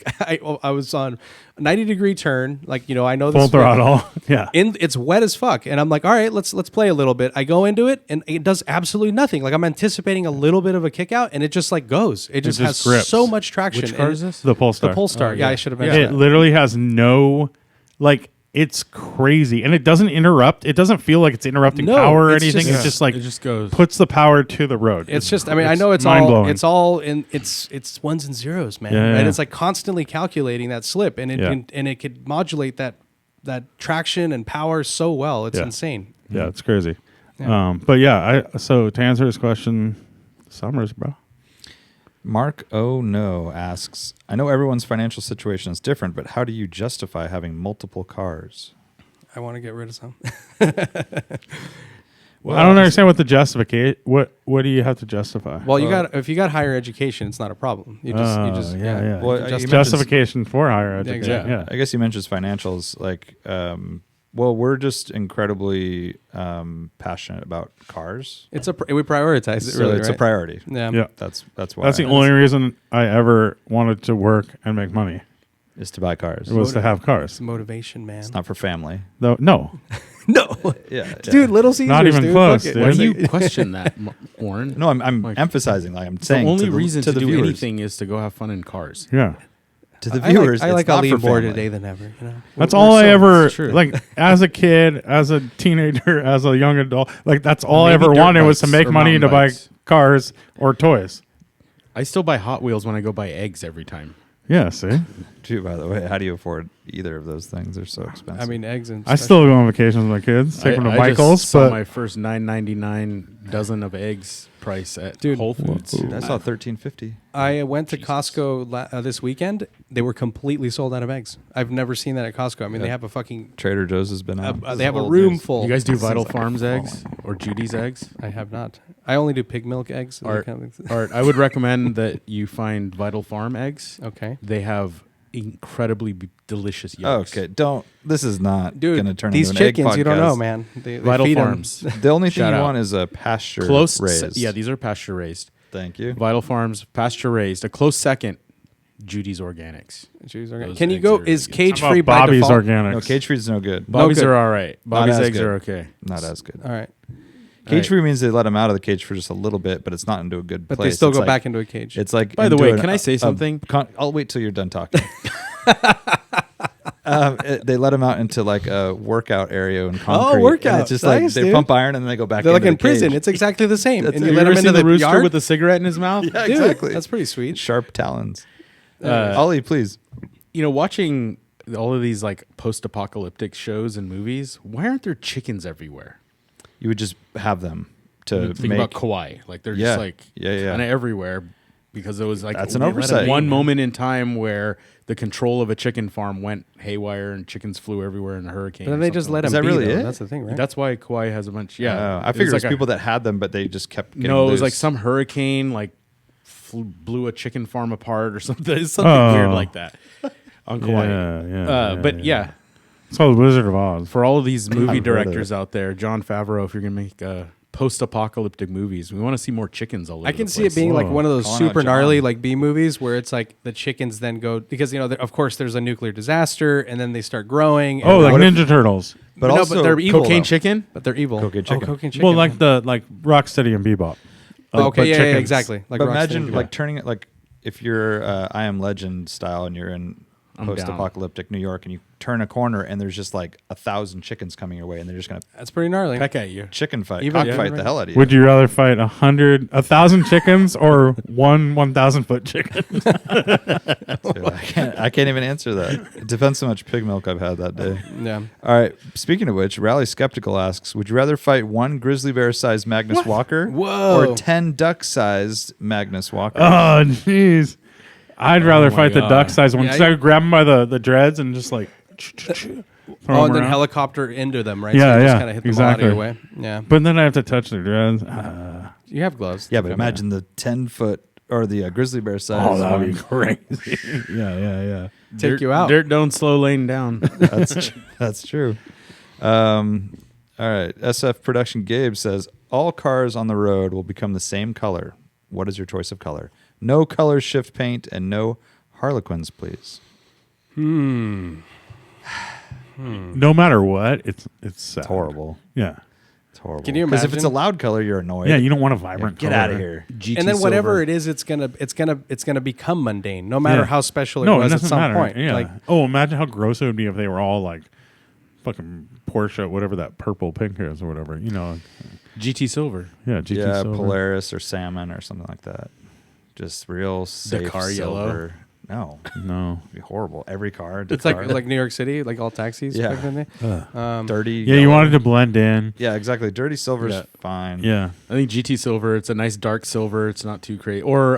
on a 90-degree turn. Like I know this Full throttle. Yeah. It's wet as fuck, and I'm like, all right, let's play a little bit. I go into it, and it does absolutely nothing. Like I'm anticipating a little bit of a kick out, and it just like goes. It just has grips. so much traction. Which car is this? The Polestar. The Polestar. Yeah, I should have mentioned It that. literally has no like. It's crazy, and it doesn't interrupt. It doesn't feel like it's interrupting No, power or it's anything. just- It's just like It just goes. puts the power to the road. It's just, I mean, I know it's mind-blowing. all in, it's ones and zeros, man. Yeah, And yeah. it's like constantly calculating that slip, and it could modulate that traction and power so well. It's Yeah. insane. Yeah, it's crazy. Yeah. But yeah, so to answer his question, summers, bro. Mark Oh No asks, I know everyone's financial situation is different, but how do you justify having multiple cars? I want to get rid of some. Well, I don't understand what the justification. What do you have to justify? Well, if you got higher education, it's not a problem. You just yeah. Well, you you just- mentioned- Justification for higher education. exactly. Yeah. I guess you mentioned financials. Like, well, we're just incredibly passionate about cars. we prioritize it. So Really, it's a right? priority. Yeah. Yeah. That's why. That's the only reason I ever wanted to work and make money is to buy cars. was to have cars. It's motivation, man. It's not for family. No, no, Yeah, dude, Little Caesars. Not even dude, close, fuck it. dude. Why do you question that, Warren? No, I'm Like, emphasizing. Like I'm The saying, only to the, reason to the do viewers, anything is to go have fun in cars. yeah. to the viewers. I like it's not a lean for more family. today than ever. That's We're all I so- ever it's true. like as a kid, as a teenager, as a young adult. Like that's all I Maybe ever dirt wanted was to bikes make or money to mountain buy bikes. cars or toys. I still buy Hot Wheels when I go buy eggs every time. Yeah, see, Too, by the way, how do you afford either of those things? They're so expensive. I mean, eggs and. I still go on vacations with my kids, take them to I Michael's, just saw but my first $9.99 dozen of eggs price at Dude. Whole Foods. I saw $13.50. I went to Costco this weekend. They were completely sold out of eggs. I've never seen that at Costco. I mean, they have a fucking. Trader Joe's has been out. They have a room full. You guys do Seems Vital like- Farms eggs or Judy's eggs? I have not. I only do pig milk eggs. and Art, that kind of thing. Art, I would recommend that you find Vital Farm eggs. Okay. They have incredibly delicious yolks. Okay, don't. This is not Dude, going to turn these into an egg chickens, you don't know, podcast. man. They Vital feed 'em. Farms. The only thing Shout you out. want is a pasture Close. raised. Yeah, these are pasture raised. Thank you. Vital Farms, pasture raised. A close second, Judy's Organics. Choose organic. Those Can you eggs go? are Is good. cage How about free by Bobby's default? Organics. No, cage free is no good. Bobby's good. are all right. Bobby's as eggs good. are okay. Not as good. All right, Cage free means they let them out of the cage for just a little bit, but it's not into a good but place. they still It's go like- back into a cage. It's like. By the into way, an- can I say something? I'll wait till you're done talking. They let them out into like a workout area in concrete. and workout. it's just like Nice, they dude. pump iron and then they go back. They're like into in the prison. cage. It's exactly the same. That's And it. you You let ever them seen into the the rooster yard. with the cigarette in his mouth? Yeah, Dude, exactly. that's pretty sweet. Sharp talons. Uh, Ollie, please. You know, watching all of these like post-apocalyptic shows and movies, why aren't there chickens everywhere? You would just have them to Think make. about Kauai. Like they're Yeah. just like Yeah. kind of everywhere because it was like That's an oversight. One moment in time where the control of a chicken farm went haywire and chickens flew everywhere in a hurricane. But then or they just something let Is them that be. really though. it? That's the thing, right? That's why Kauai has a bunch. Yeah, I figured it was like people that had them, but they just kept getting No, it was loose. like some hurricane like blew a chicken farm apart or something. It's something Oh. weird like that on Kauai. Yeah. Yeah, It's called Wizard of Oz. for all of these movie heard of directors out there, Jon Favreau, if you're gonna make post-apocalyptic movies, we want to see more chickens all over. I can the see it place. being like Whoa. one of those Calling super out gnarly John. like B movies where it's like the chickens then go because of course there's a nuclear disaster and then they start growing. And Oh, like what if- Ninja Turtles. But no, also but they're evil. cocaine though. chicken. But they're evil. Cocaine chicken. Oh, cocaine chicken. Well, like Rocksteady and Bebop. Oh, okay, but yeah, chickens. exactly. Like but Rocksteady. imagine like turning it like if you're I Am Legend style and you're in I'm post-apocalyptic New York and you turn a corner and there's just like 1,000 chickens coming your way and they're just gonna that's pretty gnarly. Peck at you. chicken fight, Even- cockfight yeah. the hell out of you. Would you rather fight 1,000 chickens or 1,000-foot chicken? Dude, I can't even answer that. It depends how much pig milk I've had that day. Yeah. All right. Speaking of which, Rally Skeptical asks, would you rather fight one grizzly bear-sized Magnus Walker Whoa. or 10 duck-sized Magnus Walker? Oh, jeez. I'd rather my fight the God. duck-sized one. Yeah, Because I would grab them by the dreads and just like. throw Oh, and them then around. helicopter into them, right? Yeah, so you just yeah, kind of hit exactly. them all out of your way. Yeah. But then I have to touch their dreads. You have gloves. Yeah, but imagine the 10-foot or the grizzly bear size. Oh, that would be one. crazy. yeah. Take you out. Dirt don't slow Lane down. That's true. All right. SF Production Gabe says all cars on the road will become the same color. What is your choice of color? No color shift paint and no Harlequins, please. No matter what, it's sad. It's horrible. Yeah. It's horrible. Can you Because if it's a imagine? loud color, you're annoyed. Yeah, you don't want a vibrant Get color. out of here. GT And then whatever silver. it is, it's gonna become mundane, no matter Yeah. how special it No, was it at doesn't some matter. point. Yeah. Like, Imagine how gross it would be if they were all like fucking Porsche, whatever that purple pink is or whatever. GT silver. Yeah, GT Yeah, silver. Polaris or salmon or something like that. Just real safe car yellow? silver. No, No. it'd be horrible. Every car. it's like New York City, like all taxis. Yeah. Back in the day. dirty. Yeah, you yellow. wanted to blend in. Yeah, exactly. Dirty silver's Yeah. fine. Yeah. I think GT silver. It's a nice dark silver. It's not too crazy. Or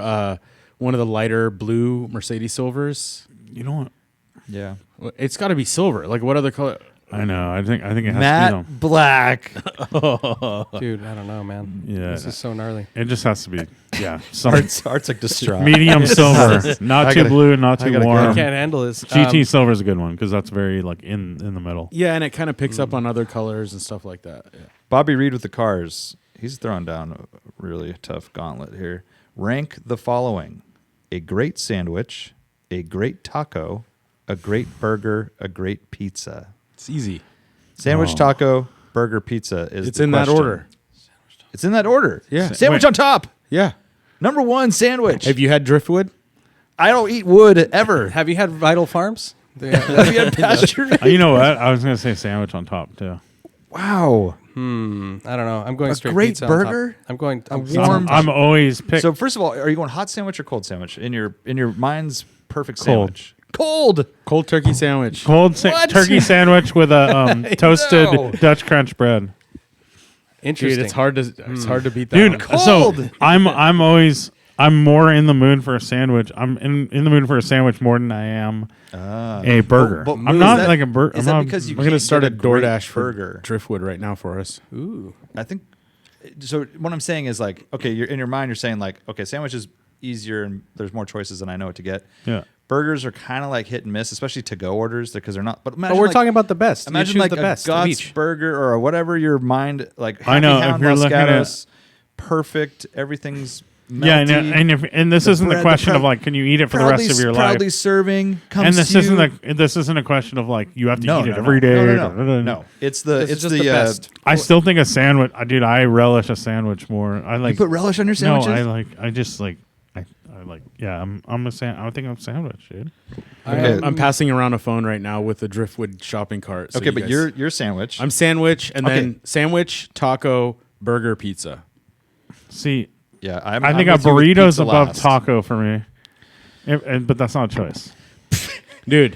one of the lighter blue Mercedes silvers. You know what? Yeah. It's got to be silver. Like what other color? I know. I think it has to be Matte black. Dude, I don't know, man. Yeah. This is so gnarly. It just has to be. Yeah. Some Art's like distraught. medium silver, not I too gotta- blue, not I too gotta go. I warm. can't handle this. GT silver is a good one because that's very like in the middle. Yeah, and it kind of picks up on other colors and stuff like that. Yeah. Bobby Reed with the cars. He's throwing down a really tough gauntlet here. Rank the following: a great sandwich, a great taco, a great burger, a great pizza. It's easy. Sandwich, Oh. taco, burger, pizza is It's the in that question. order. It's in that order. Yeah. Sandwich Wait. on top. Yeah. Number one, sandwich. Have you had driftwood? I don't eat wood ever. Have you had Vital Farms? Have you had pasture? You know what? I was gonna say sandwich on top too. Wow. I don't know. I'm going A straight great pizza on top. burger? I'm going. I'm warm- I'm always pick So first of all, are you going hot sandwich or cold sandwich in your mind's perfect Cold. sandwich? Cold. Cold turkey sandwich. cold What? turkey sandwich with a toasted No. Dutch Crunch bread. Interesting. Dude, it's hard to beat that. Dude, one. Cold. so I'm more in the mood for a sandwich. I'm in the mood for a sandwich more than I am a burger. But I'm is not that- like a burger. Is that because you We're gonna can't start a get great DoorDash for burger? driftwood right now for us. Ooh. I think so. What I'm saying is like, okay, you're in your mind, you're saying like, okay, sandwich is easier and there's more choices than I know what to get. Yeah. Burgers are kind of like hit and miss, especially to-go orders because they're not. But imagine But we're like, talking about the best. You Imagine choose like the a best of Guts each. burger or whatever your mind like. Happy I know, if Hound, you're looking at- Moscatos, perfect. Everything's Yeah, melty. and this isn't the bread, question proud- of like, can you eat it for the rest of your life? Proudly serving. Comes And this to isn't a question of like you have to eat it no, every day. No, it's the This is it's just the, the best. I still think a sandwich. Dude, I relish a sandwich more. I like. You put relish on your no, sandwiches. I like. Yeah, I'm a I think I'm a sandwich, dude. Okay. I'm passing around a phone right now with a driftwood shopping cart. So Okay, you but guys- your sandwich. I'm sandwich and Okay. then sandwich, taco, burger, pizza. See, yeah, I think I'm a with you with burrito's pizza above last. taco for me. But that's not a choice. Dude.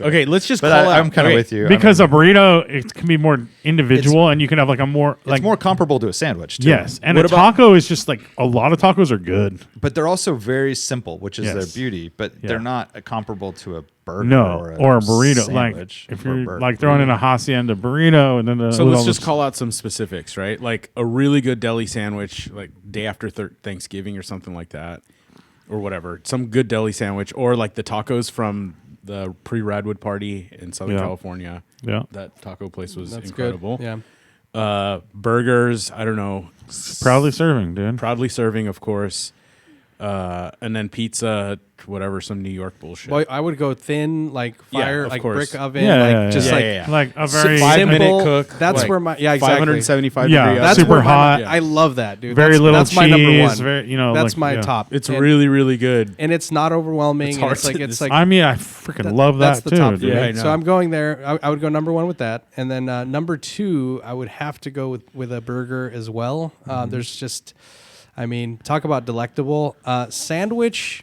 Okay, let's just But call out. I'm kind of okay, with you. Because a burrito, it can be more individual, and you can have like a more it's like more comparable to a sandwich. Too. yes, and What a about- taco is just like a lot of tacos are good. but they're also very simple, which is Yes. their beauty. But Yeah. they're not comparable to a burger No, or a burrito. Like sandwich if or a you're burger. like throwing in a hacienda burrito, and then So with let's all just this- call out some specifics, right? Like a really good deli sandwich, like day after Thanksgiving or something like that, or whatever. Some good deli sandwich, or like the tacos from the pre-Radwood party in Southern Yeah. California. Yeah. That taco place was That's incredible. good. Yeah. Burgers, I don't know. proudly serving, dude. Proudly serving, of course. And then pizza, whatever, some New York bullshit. Well, I would go thin, like Yeah, fire, of like course. brick oven, Yeah, like yeah, just yeah. like Yeah. Like a very 5-minute simple- cook. That's like where my exactly 575 Yeah, degree That's super where my- hot. I love that, dude. Very that's, little that's my number cheese, one. very- you know, that's like, my yeah. top. It's And- really, really good. and it's not overwhelming. It's and hard it's like to- it's like I mean, I freaking love that's that the too, top dude. for me. Yeah, I know. So I'm going there. I would go number one with that, and then number two, I would have to go with a burger as well. There's just, I mean, talk about delectable sandwich.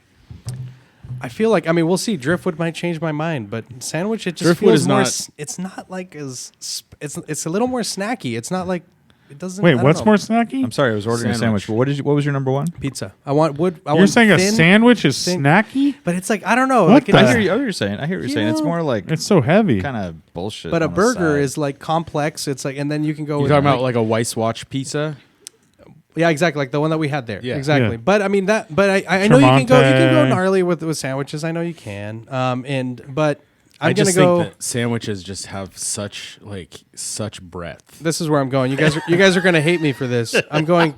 I feel like, I mean, we'll see. Driftwood might change my mind, but sandwich, it just Driftwood feels is more. not- It's not like as it's a little more snacky. It's not like it doesn't. Wait, I don't what's know. more snacky? I'm sorry, I was ordering a sandwich. But what was your number one? Pizza. I want wood. You're saying a sandwich is thin- snacky? but it's like I don't know. What like, the- I hear what you're saying. I hear what you're saying. It's know, more like It's so heavy. kind of bullshit. But a on the burger side. is like complex. It's like, and then you can go. You with talking about like a Weiss watch pizza? Yeah, exactly, like the one that we had there. Yeah. Exactly. Yeah. But I mean that. But I know you can go. You can go Tremonte. gnarly with sandwiches. I know you can. But I'm I gonna just go. think that sandwiches just have such breadth. This is where I'm going. You guys are gonna hate me for this. I'm going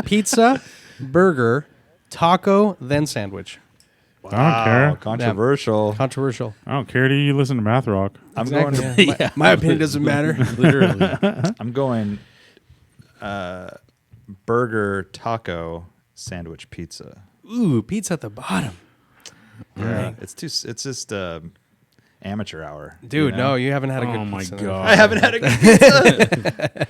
pizza, burger, taco, then sandwich. I don't care. Controversial. Controversial. I don't care. Do you listen to Math Rock? I'm Exactly, going. yeah. My opinion doesn't matter. Literally. I'm going. Burger, taco, sandwich, pizza. Ooh, pizza at the bottom. Yeah, it's just amateur hour, Dude, you know? no, you haven't had a good Oh my pizza. God. I haven't had a good pizza.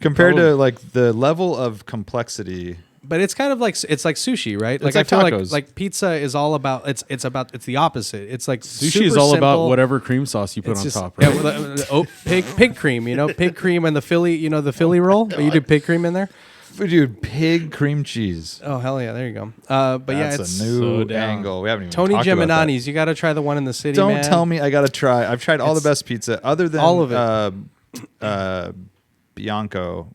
Compared to like the level of complexity. But it's kind of like it's like sushi, right? It's I like feel tacos. like pizza is all about it's the opposite. It's like Sushi super is all about simple. whatever cream sauce you put It's on just, top, yeah, right? well, pig cream, pig cream and the Philly roll. You do pig cream in there. Dude, pig cream cheese. Oh hell yeah, there you go. But yeah, That's it's a new so down. angle. We haven't even Tony talked about that. Geminani's. You got to try the one in the city. Don't man. tell me I gotta try. I've tried all the It's- best pizza other than all of it. Bianco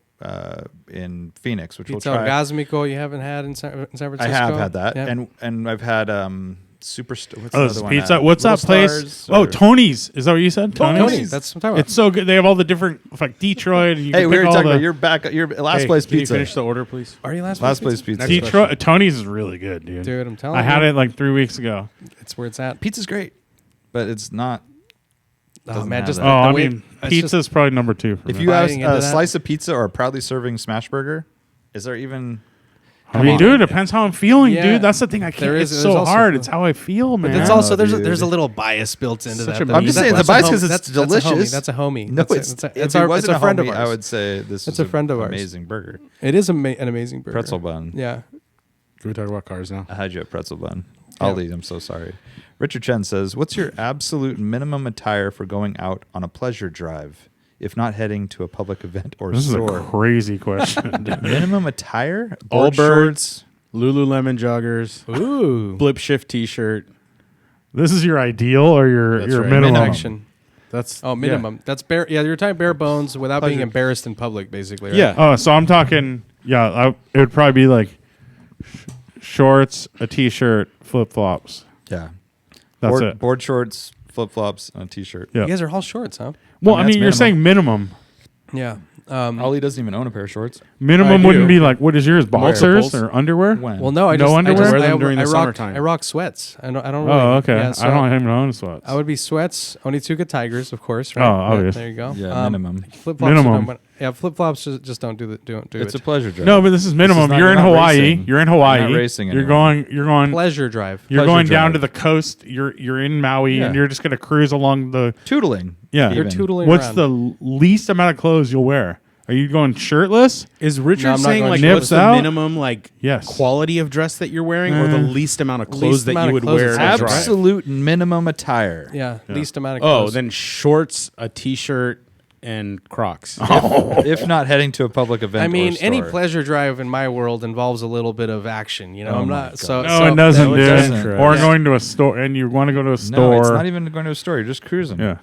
in Phoenix, which Pizza we'll try. Orgasmico you haven't had in San Francisco. I have had that, Yeah. and I've had Superstar. What's Oh, another one? pizza. What's that Little place? Stars Oh, or- Tony's. Is that what you said? Tony's. That's what I'm talking about. It's so good. They have all the different, like Detroit. And you Hey, can we pick were all talking the, about your last place Can you pizza. finish the order, please? Are you last Last place pizza. Detroit. Tony's is really good, dude. Dude, I'm telling I you. had it like 3 weeks ago. It's where it's at. Pizza's great, but it's not. Oh doesn't man, have just that. the I way- mean, it's pizza's just- probably number 2 for If me. you have Biting into a that. slice of pizza or a proudly serving smash burger, is there even? I mean, dude, it depends how I'm feeling, Yeah. dude. That's the thing. I There can't. is- It's there's so also- hard. It's how I feel, man. But it's also there's dude. a little bias built into Such that. a though. I'm just saying the That's bias a 'cause homie. it's That's a delicious. That's a homie. No, That's it's a, if it's it our, wasn't it's a friend homie, of ours. I would say this It's is a friend of ours. amazing burger. It is an amazing burger. Pretzel bun. Yeah. Can we talk about cars now? I had you at pretzel bun. I'll eat. I'm so sorry. Richard Chen says, "What's your absolute minimum attire for going out on a pleasure drive, if not heading to a public event or This is a store?" crazy question, dude. Minimum attire? All Board birds, Lululemon joggers, Ooh. blip shift T-shirt. This is your ideal or your That's your right. minimum? Action. That's Oh, minimum. That's bare. Yeah, you're talking bare bones without being Pleasure. embarrassed in public, basically. Right? Yeah. Oh, so I'm talking. Yeah, it would probably be like shorts, a t-shirt, flip flops. Yeah. That's board, it. Board shorts, flip flops, and a t-shirt. Yeah. You guys are all shorts, huh? Well, I I mean, mean, that's you're minimum. saying minimum. Yeah. Ollie doesn't even own a pair of shorts. Minimum I wouldn't do. be like, what is yours? Boxers Multiples. or underwear? When? Well, no, I No just underwear? I just, Wear them I, during I the rock, summertime. I rock sweats. I don't. Really, Oh, okay. Yeah, so I don't even own sweats. I would be sweats. Onitsuka Tigers, of course. Right? Oh, obvious. There you go. Yeah, minimum. Flip flops. Minimum. Yeah, flip flops just don't do do It's it. a pleasure drive. No, but this is minimum. not- you're you're in not Hawaii. racing. You're in Hawaii. You're not racing You're anywhere. going. Pleasure drive. You're Pleasure going down drive. to the coast. You're in Maui, Yeah. and you're just gonna cruise along the. Tootling. Yeah. You're even. tootling What's around. the least amount of clothes you'll wear? Are you going shirtless? Is Richard No, I'm not saying going like nips what's the out? minimum like Yes. quality of dress that you're wearing, or the least amount of clothes Least that amount you of would clothes wear is to drive? Absolute minimum attire. Yeah, least amount of Oh, clothes. then shorts, a T-shirt, and Crocs. If not heading to a public event. I mean, or any store. pleasure drive in my world involves a little bit of action. You know, Oh I'm my not. God. So No, so- it doesn't, no, it dude. doesn't. Or Yeah. going to a store, and you want to go to a No, store. it's not even going to a store. You're just cruising. Yeah.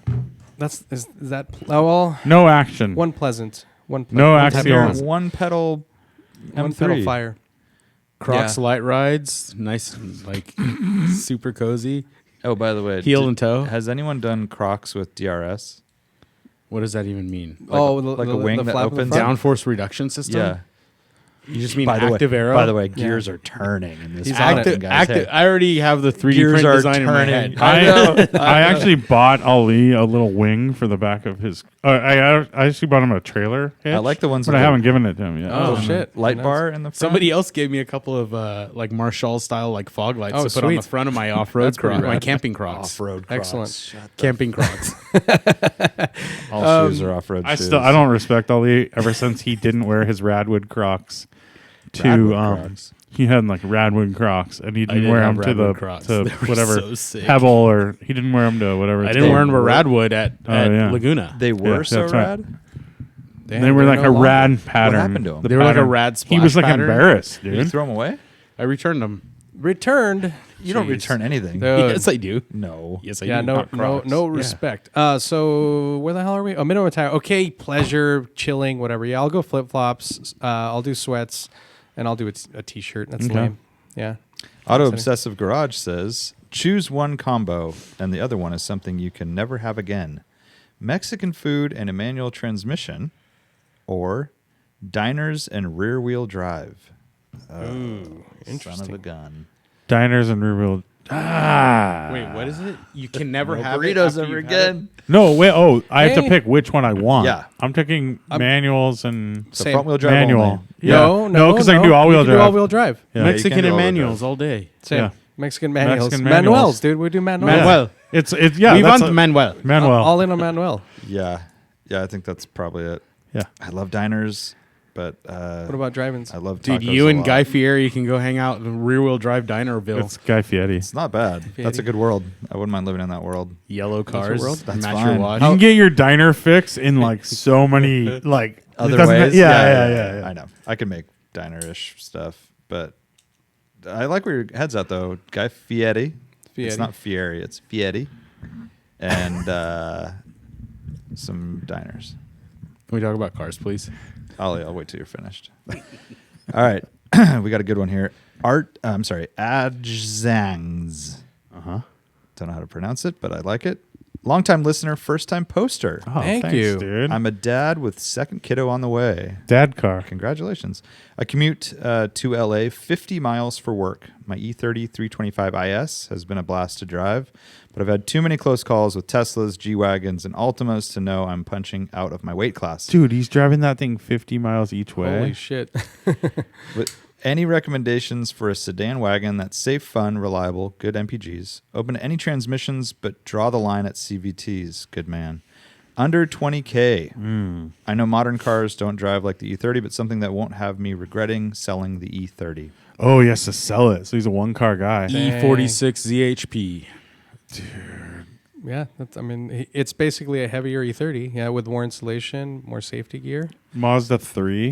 That's is that. Oh well, No action. one pleasant. One No one type of axial. You're pleasant. one pedal. One M3. pedal fire. Crocs Yeah. light rides, nice, like super cozy. Oh, by the way, Heel and toe. Has anyone done Crocs with DRS? What does that even mean? Like a wing that flap in the opens front? Downforce reduction system? Yeah. You just mean By the active way, arrow? By the way, gears are turning in this He's on it. fucking guy's active. head. I already have the 3D Gears print are design in my turning. head. I know. I actually bought Ali a little wing for the back of his. I actually bought him a trailer. Hitch, I like the ones but with I the- haven't given it to him yet. Oh, shit. Light Nice. bar in the front. Somebody else gave me a couple of like Marshall style like fog lights Oh, to put on the sweet. front of my off-road That's pretty Crocs, my rad. camping Crocs. Off-road Excellent. Camping Crocs. All shoes are off-road shoes. I don't respect Ali ever since he didn't wear his Radwood Crocs. Radwood Crocs. He had like Radwood Crocs, and he didn't did wear have them to Radwood the Crocs. to They were whatever so sick. Pebble, or he didn't wear them to whatever. I it's didn't wear them called. to Radwood at yeah. Laguna. They were Yeah, so that's right. rad. Damn, They were they're like no a longer. rad pattern. happened to 'em? The They were like a pattern. rad He was splash like pattern? embarrassed, Did you dude. throw them away? I returned them. Returned. You don't Jeez. return anything. Dude. Yes, I do. No. Yes, I Yeah, do. no, Not no, Crocs. no Yeah. respect. So where the hell are we? Oh, minimum attire. Okay, pleasure, chilling, whatever. Yeah, I'll go flip flops. I'll do sweats, and I'll do a t-shirt. That's Okay. lame. Yeah. Auto Upsetting. Obsessive Garage says, choose one combo, and the other one is something you can never have again. Mexican food and a manual transmission, or diners and rear-wheel drive. Ooh, Son interesting. of a gun. Diners and rear wheel. Wait, what is it? You can never No have burritos it after ever you've had it? again. No, wait. Oh, I have to Hey. pick which one I want. Yeah. I'm taking manuals and So Same. front-wheel drive manual. only. No, No, because I can do all-wheel You can drive. do all-wheel drive. Yeah. you can Mexican do and all-wheel manuals drive. all day. Same. Yeah. Mexican manuals. Mexican manuals. Manuels, dude. We do manuels. Manuel. It's yeah. we that's want a- Manuel. Manuel. All in on Manuel. Yeah. Yeah, I think that's probably it. Yeah. I love diners, but What about driving? I love Dude, tacos you a and lot. Guy Fieri can go hang out in rear-wheel drive Dinerville. It's Guy Fieri. It's not bad. That's a good world. I wouldn't mind living in that world. Yellow cars. world? That's match fine. your watch. You can get your diner fix in like so many like Other it doesn't- ways? Yeah. I know. I can make diner-ish stuff, but I like where your head's at, though. Guy Fieri. It's Fieri. not Fieri. It's Fieri. And some diners. Can we talk about cars, please? I'll wait till you're finished. All right. We got a good one here. Adjzangs. Uh-huh. Don't know how to pronounce it, but I like it. Longtime listener, first time poster. Oh, Thank thanks, you. dude. I'm a dad with second kiddo on the way. Dad car. Congratulations. I commute to LA 50 miles for work. My E30 325 IS has been a blast to drive, but I've had too many close calls with Teslas, G-Wagons, and Altimas to know I'm punching out of my weight class. Dude, he's driving that thing 50 miles each way. Holy shit. But any recommendations for a sedan wagon that's safe, fun, reliable, good MPGs? Open to any transmissions, but draw the line at CVTs. Good man. Under 20K. I know modern cars don't drive like the E30, but something that won't have me regretting selling the E30. Oh, he has to sell it. So he's a one-car guy. E46 ZHP. Yeah, it's basically a heavier E30. Yeah, with more insulation, more safety gear. Mazda 3.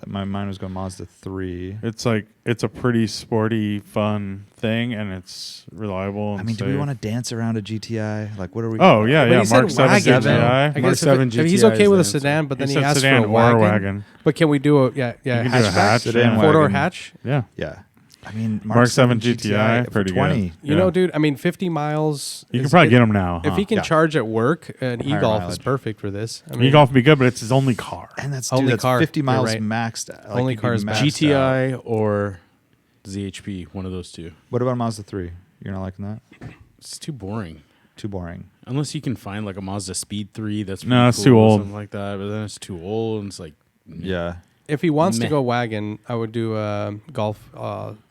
My mind was going Mazda 3. It's like, it's a pretty sporty, fun thing, and it's reliable. And I mean, do we safe. want to dance around a GTI? Like, what are we? Oh, yeah, But yeah. he said Mark 7 wagon, GTI. though. I Mark guess 7 if he's GTI okay is with a the answer. sedan, but then He he said asked sedan for a or wagon. wagon. But can we do a You can do a hatchback? hatch. Sedan yeah. Four-door wagon. hatch? Yeah. Yeah. I mean, Mark 7 GTI, for pretty 20. good. You know, dude, 50 miles. You can is- probably get him now. If he can Yeah. charge at work, an Higher e-golf is mileage. perfect for this. E-Golf would be good, but it's his only car. And that's Only that's car. 50 You're miles right. maxed. Like, Only you'd be car is maxed out. GTI or ZHP, one of those two. What about Mazda 3? You're not liking that? It's too boring. Too boring. Unless you can find like a Mazda Speed 3 that's No, pretty it's cool too or old. something like that, but then it's too old and it's like Yeah. If he wants Meh. to go wagon, I would do a golf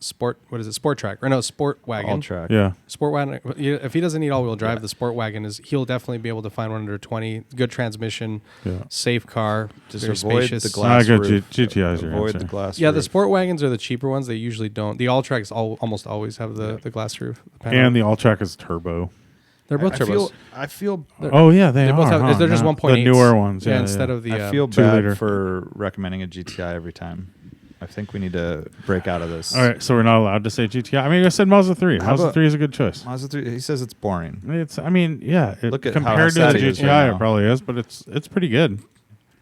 sport. What is it? Sport track or no sport wagon? All track. Yeah. Sport wagon. If he doesn't need all-wheel drive, the sport wagon he'll definitely be able to find one under 20. Good transmission, Yeah. safe car, Just very avoid spacious. the glass I got roof. GTI is your Avoid answer. the glass Yeah, the roof. sport wagons are the cheaper ones. They usually don't. The all tracks almost always have the glass roof. And the all-track is turbo. they're both I turbos. feel Oh, yeah, they They are. both have. huh? They're just No, 1.8. The newer ones. Yeah, instead of the. I feel 2 bad liter. for recommending a GTI every time. I think we need to break out of this. All right, so we're not allowed to say GTI. I mean, I said Mazda 3. How Mazda about- 3 is a good choice. Mazda 3, he says it's boring. It's. I mean, yeah. Look at how compared to sad the he is GTI, right now. it probably is, but it's pretty good.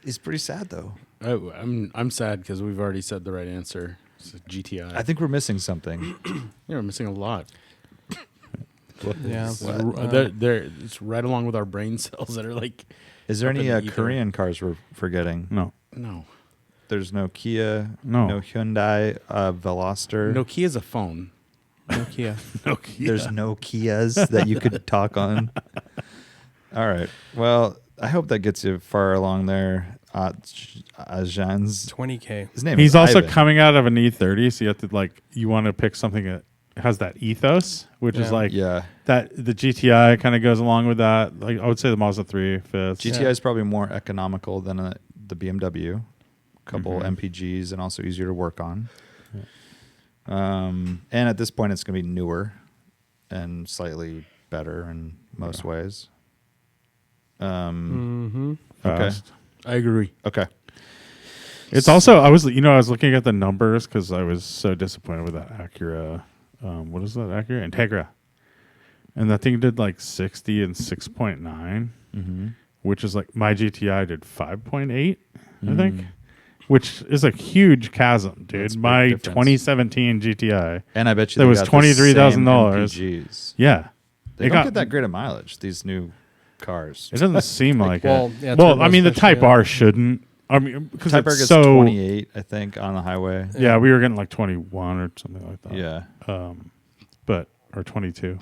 He's pretty sad, though. I'm sad because we've already said the right answer. It's a GTI. I think we're missing something. yeah, we're missing a lot. Yeah. It's right along with our brain cells that are like. Is there Up any in the ether. Korean cars we're forgetting? No. No. There's no Kia, No. Hyundai Veloster. Nokia's a phone. Nokia. There's no Kias that you could talk on. All right. Well, I hope that gets you far along there. Ajans. 20K. His name He's is also Ivan. coming out of an E30, so you have to you want to pick something that has that ethos, which is Yeah. Yeah. that the GTI kind of goes along with that. Like I would say the Mazda 3 fits. GTI is probably more economical than the BMW. A couple MPGs and also easier to work on. And at this point, it's going to be newer and slightly better in most ways. Mm-hmm. Okay. Fast. I agree. Okay. It's also I was looking at the numbers because I was so disappointed with that Acura. What is that Acura Integra? And that thing did like 60 and 6.9, which is like my GTI did 5.8, I think, which is a huge chasm, dude. That's a big My difference. 2017 GTI, And I bet you that they was got the $23,000. same MPGs. Yeah, They It don't got- get that great of mileage, these new cars. it doesn't seem like well, it. yeah, Well, turbos I mean, the especially, Type yeah. R shouldn't. I mean, because Type R it's gets so 28, I think, on the highway. Yeah, we were getting like 21 or something like that. Yeah. But or 22.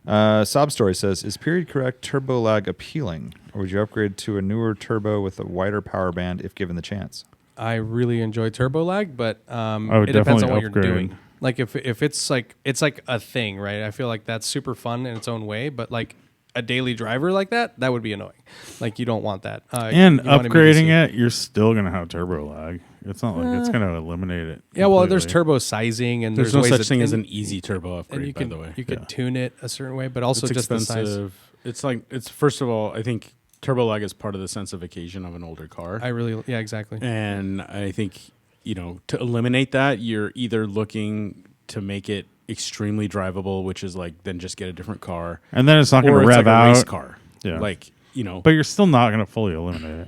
Yeah. Sob Story says, is period correct turbo lag appealing, or would you upgrade to a newer turbo with a wider power band if given the chance? I really enjoy turbo lag, but would it depends on definitely what upgrade. you're doing. Like if it's like a thing, right? I feel like that's super fun in its own way, but like a daily driver like that would be annoying. Like you don't want that. And you want upgrading immediacy. it, you're still gonna have turbo lag. It's not like it's gonna eliminate it. Yeah, well, there's completely. turbo sizing, and There's there's no ways such that- thing as and- an easy turbo upgrade, and you by can the way. you could tune it a certain way, but also It's just the size. expensive. It's first of all, I think turbo lag is part of the sensification of an older car. Yeah, exactly. And I think, to eliminate that, you're either looking to make it extremely drivable, which is like then just get a different car, And then it's not or gonna it's rev like a out. race car. Yeah. Like, But you're still not gonna fully eliminate it.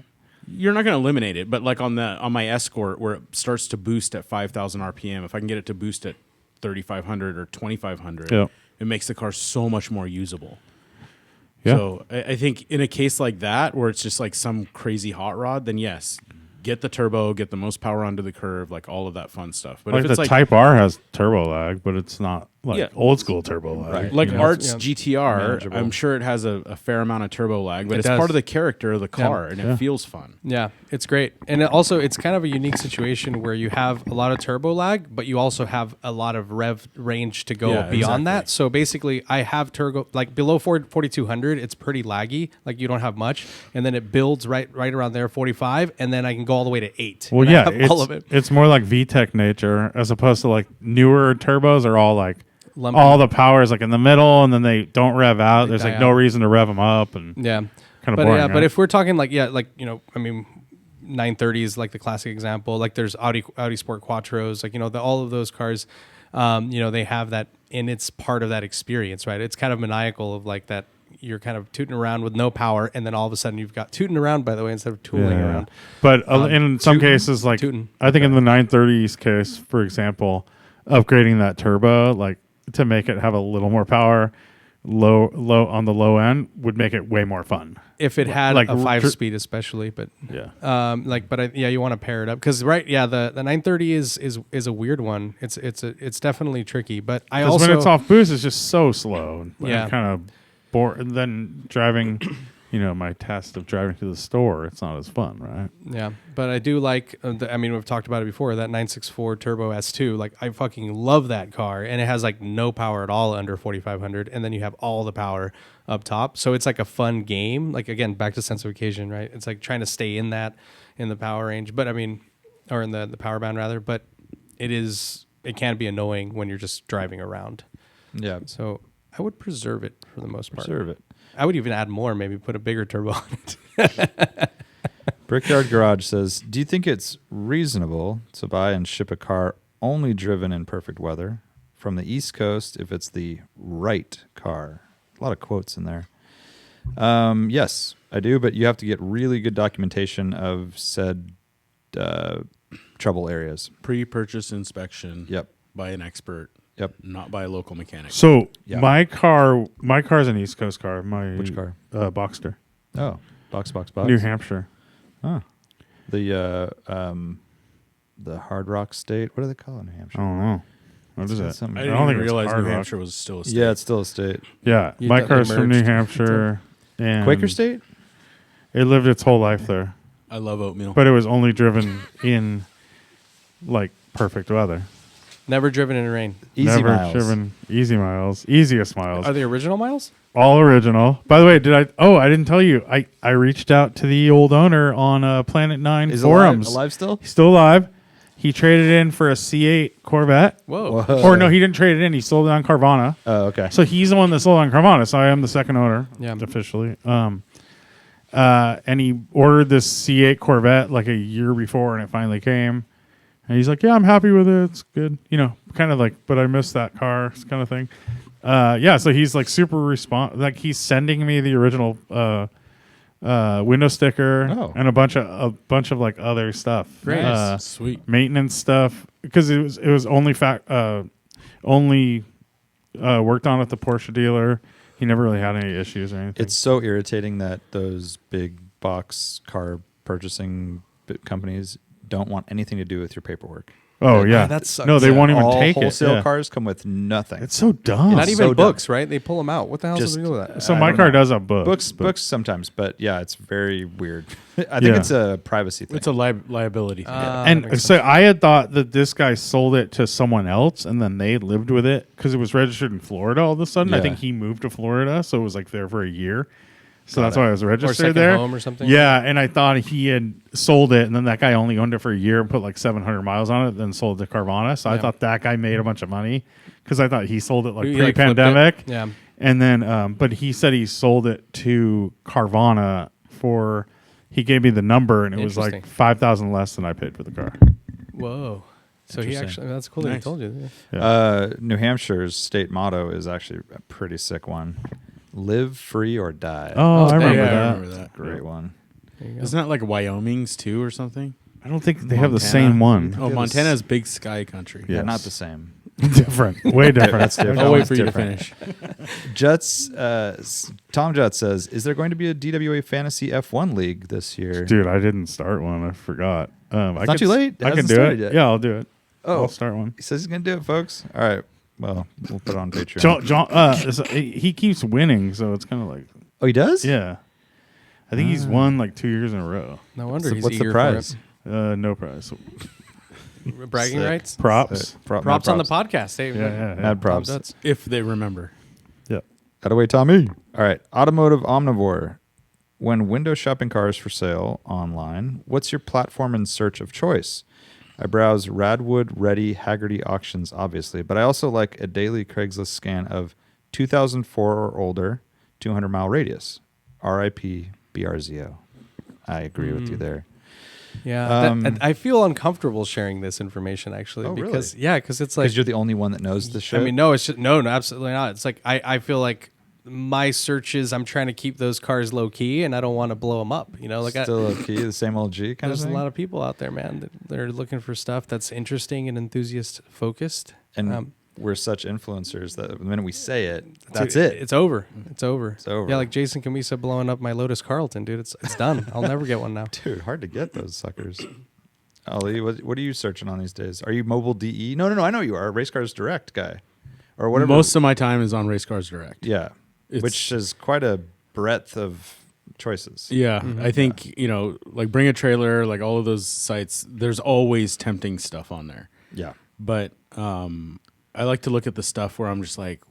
you're not going to eliminate it, but like on my Escort where it starts to boost at 5,000 RPM, if I can get it to boost at 3,500 or 2,500, Yeah. it makes the car so much more usable. Yeah. So I think in a case like that, where it's just like some crazy hot rod, then yes, get the turbo, get the most power onto the curve, like all of that fun stuff. But Like if it's the like Type R has turbo lag, but it's not like Yeah. old school turbo lag. Right. like you know? Art's yeah. GTR, Manageable. I'm sure it has a fair amount of turbo lag, but It it's does. part of the character of the car, and Yeah. it feels fun. Yeah, it's great. And it's kind of a unique situation where you have a lot of turbo lag, but you also have a lot of rev range to go Yeah, beyond exactly. that. So basically, I have turbo, like below 4,200, it's pretty laggy. Like you don't have much. And then it builds right around there, 45. And then I can go all the way to 8. Well, And I yeah, have all of it. it's more like VTEC nature as opposed to like newer turbos are all like Lumpy. all the power is like in the middle and then they don't rev out. There's die like no out. reason to rev them up and Yeah. kind of But boring. yeah, but right? if we're talking like, 930 is like the classic example. Like there's Audi Sport Quattros, like, all of those cars, they have that, and it's part of that experience, right? It's kind of maniacal of like that. You're kind of tooting around with no power, and then all of a sudden you've got tooting around, by the way, instead of tooling around. But in some tootin', cases, like tootin'. I think in the 930s case, for example, upgrading that turbo, like to make it have a little more power, low on the low end, would make it way more fun. If it had Like a 5-speed, especially, but Yeah. you want to pair it up because the 930 is a weird one. It's definitely tricky, but I Because also when it's off boost, it's just so slow. And Yeah. kind of bored. And then driving, my test of driving to the store, it's not as fun, right? Yeah, but I do like. We've talked about it before. That 964 Turbo S2, like I fucking love that car, and it has like no power at all under 4,500, and then you have all the power up top. So it's like a fun game. Like again, back to sensification, right? It's like trying to stay in the power range, but or in the power band rather. But it can be annoying when you're just driving around. Yeah. So I would preserve it for the most part. Preserve it. I would even add more, maybe put a bigger turbo on it. Brickyard Garage says, do you think it's reasonable to buy and ship a car only driven in perfect weather from the East Coast if it's the right car? A lot of quotes in there. Yes, I do, but you have to get really good documentation of said trouble areas. Pre-purchase inspection Yep. by an expert, Yep. not by a local mechanic. So Yeah. my car's an East Coast car. Which car? Boxster, Oh, box. New Hampshire. Oh. The Hard Rock State. What do they call it in New I Hampshire? don't know. What is got it? something- I I didn't don't even think it's realize Hard New Rock. Hampshire was still a state. Yeah, it's still a state. Yeah, You my thought car's they from New merged. Hampshire. And Quaker State? It lived its whole life there, I love oatmeal. but it was only driven in like perfect weather. Never driven in rain. Easy Never miles. driven easiest miles. Are they original miles? All original. By the way, I didn't tell you. I reached out to the old owner on Planet 9 Is forums. alive still? He's still alive. He traded in for a C8 Corvette. Whoa. Or no, he didn't trade it in. He sold it on Carvana. Oh, okay. So he's the one that sold on Carvana. So I am the second owner, Yeah. officially. And he ordered this C8 Corvette like a year before, and it finally came. And he's like, "Yeah, I'm happy with it. It's good." Kind of like, but I missed that car kind of thing. So he's like super like he's sending me the original window sticker and a bunch of like other stuff. Great. Sweet. Maintenance stuff, because it was only worked on at the Porsche dealer. He never really had any issues or anything. It's so irritating that those big box car purchasing companies don't want anything to do with your paperwork. Oh yeah, that sucks. No, they won't even All take it. wholesale Yeah. cars come with nothing. It's so dumb. Not even so books, right? They pull them out. What the hell is Just- the deal with that? So I my don't car know. does have books. Books sometimes, but yeah, it's very weird. I think Yeah. it's a privacy thing. It's a liability thing. That And makes so I had thought that this guy sold it to someone else, and then they lived with it because it was registered in Florida. All of a sudden, I Yeah. think he moved to Florida, so it was like there for a year. So Got that's it. why I was Or registered second there. home or something. Yeah, and I thought he had sold it, and then that guy only owned it for a year and put like 700 miles on it, then sold it to Carvana. So I Yeah. thought that guy made a bunch of money because I thought he sold it like He, like, flipped it. pre-pandemic. Yeah. And then, but he said he sold it to Carvana for. He gave me the number, and it was like Interesting. 5,000 less than I paid for the car. Whoa. So he Interesting. actually, that's cool that he Nice. told you. Yeah. Yeah. New Hampshire's state motto is actually a pretty sick one: "Live free or die." Oh, I remember yeah, that. I remember that. Great one. There you go. Isn't that like Wyoming's too or something? I don't think they have the Montana? same one. Oh, Montana's big sky country. Yeah. Yeah, not Yes. the same. Different, way different. That's different. I'll wait That's for you different. to finish. Juts, Tom Juts says, "Is there going to be a DWA Fantasy F1 League this year?" Dude, I didn't start one. I forgot. It's not too late. It I can hasn't do it. started yet. Yeah, I'll do it. Oh. I'll start one. He says he's going to do it, folks. All right. Well, we'll put it on Patreon. He keeps winning, so it's kind of like, Oh, he does? yeah. I think he's won like 2 years in a row. No wonder So he's what's the eager prize? No prize. For bragging Sick. rights. Props. Props on the podcast. Hey, Yeah. Mad props. That's If they remember. Yeah. That away, Tommy. All right. Automotive Omnivore. When window shopping cars for sale online, what's your platform and search of choice? I browse Radwood, Ready, Haggerty auctions, obviously, but I also like a daily Craigslist scan of 2004 or older, 200-mile radius. RIP BRZO. I agree with you there. Yeah, I feel uncomfortable sharing this information actually Oh, really? because it's like Because you're the only one that knows the shit. I mean no, it's just, no, absolutely not. It's like I feel like my searches, I'm trying to keep those cars low key, and I don't want to blow them up. Like still a key, the same old G kind there's of a thing. lot of people out there, man. They're looking for stuff that's interesting and enthusiast focused. And we're such influencers that the minute we say it, that's dude, it. It's over. It's over. It's over. Yeah, like Jason Camisa blowing up my Lotus Carlton, dude. It's done. I'll never get one now. Dude, hard to get those suckers. Ollie, what are you searching on these days? Are you mobile DE? No, I know you are. Race Cars Direct guy. Or whatever. Most of my time is on Race Cars Direct. Yeah. It's- Which is quite a breadth of choices. Yeah, I think, like Bring a Trailer, like all of those sites, there's always tempting stuff on there. Yeah. But I like to look at the stuff where I'm just like,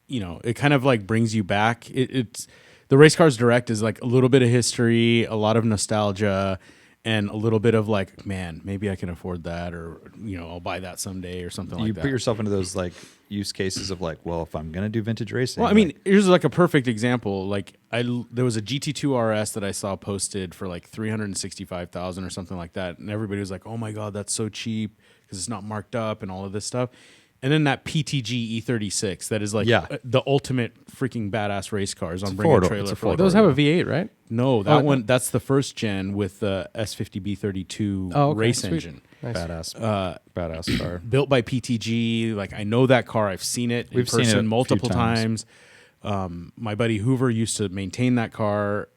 it kind of like brings you back. It's the Race Cars Direct is like a little bit of history, a lot of nostalgia, and a little bit of like, man, maybe I can afford that, or I'll buy that someday or something You like that. put yourself into those like use cases of like, well, if I'm gonna do vintage racing. Well, I mean, here's like a perfect example. Like there was a GT2 RS that I saw posted for like $365,000 or something like that, and everybody was like, "Oh my god, that's so cheap because it's not marked up and all of this stuff." And then that PTG E36 that is like the ultimate freaking badass race cars on Bring a four-door. Trailer. It's a for like- Those have a V8, right? No, that Oh, one that's the first gen with the S50B32 Oh, okay, race sweet. engine. Nice. badass car. Built by PTG. Like I know that car. I've seen it We've in seen it a person few multiple times. times. My buddy Hoover used to maintain that car.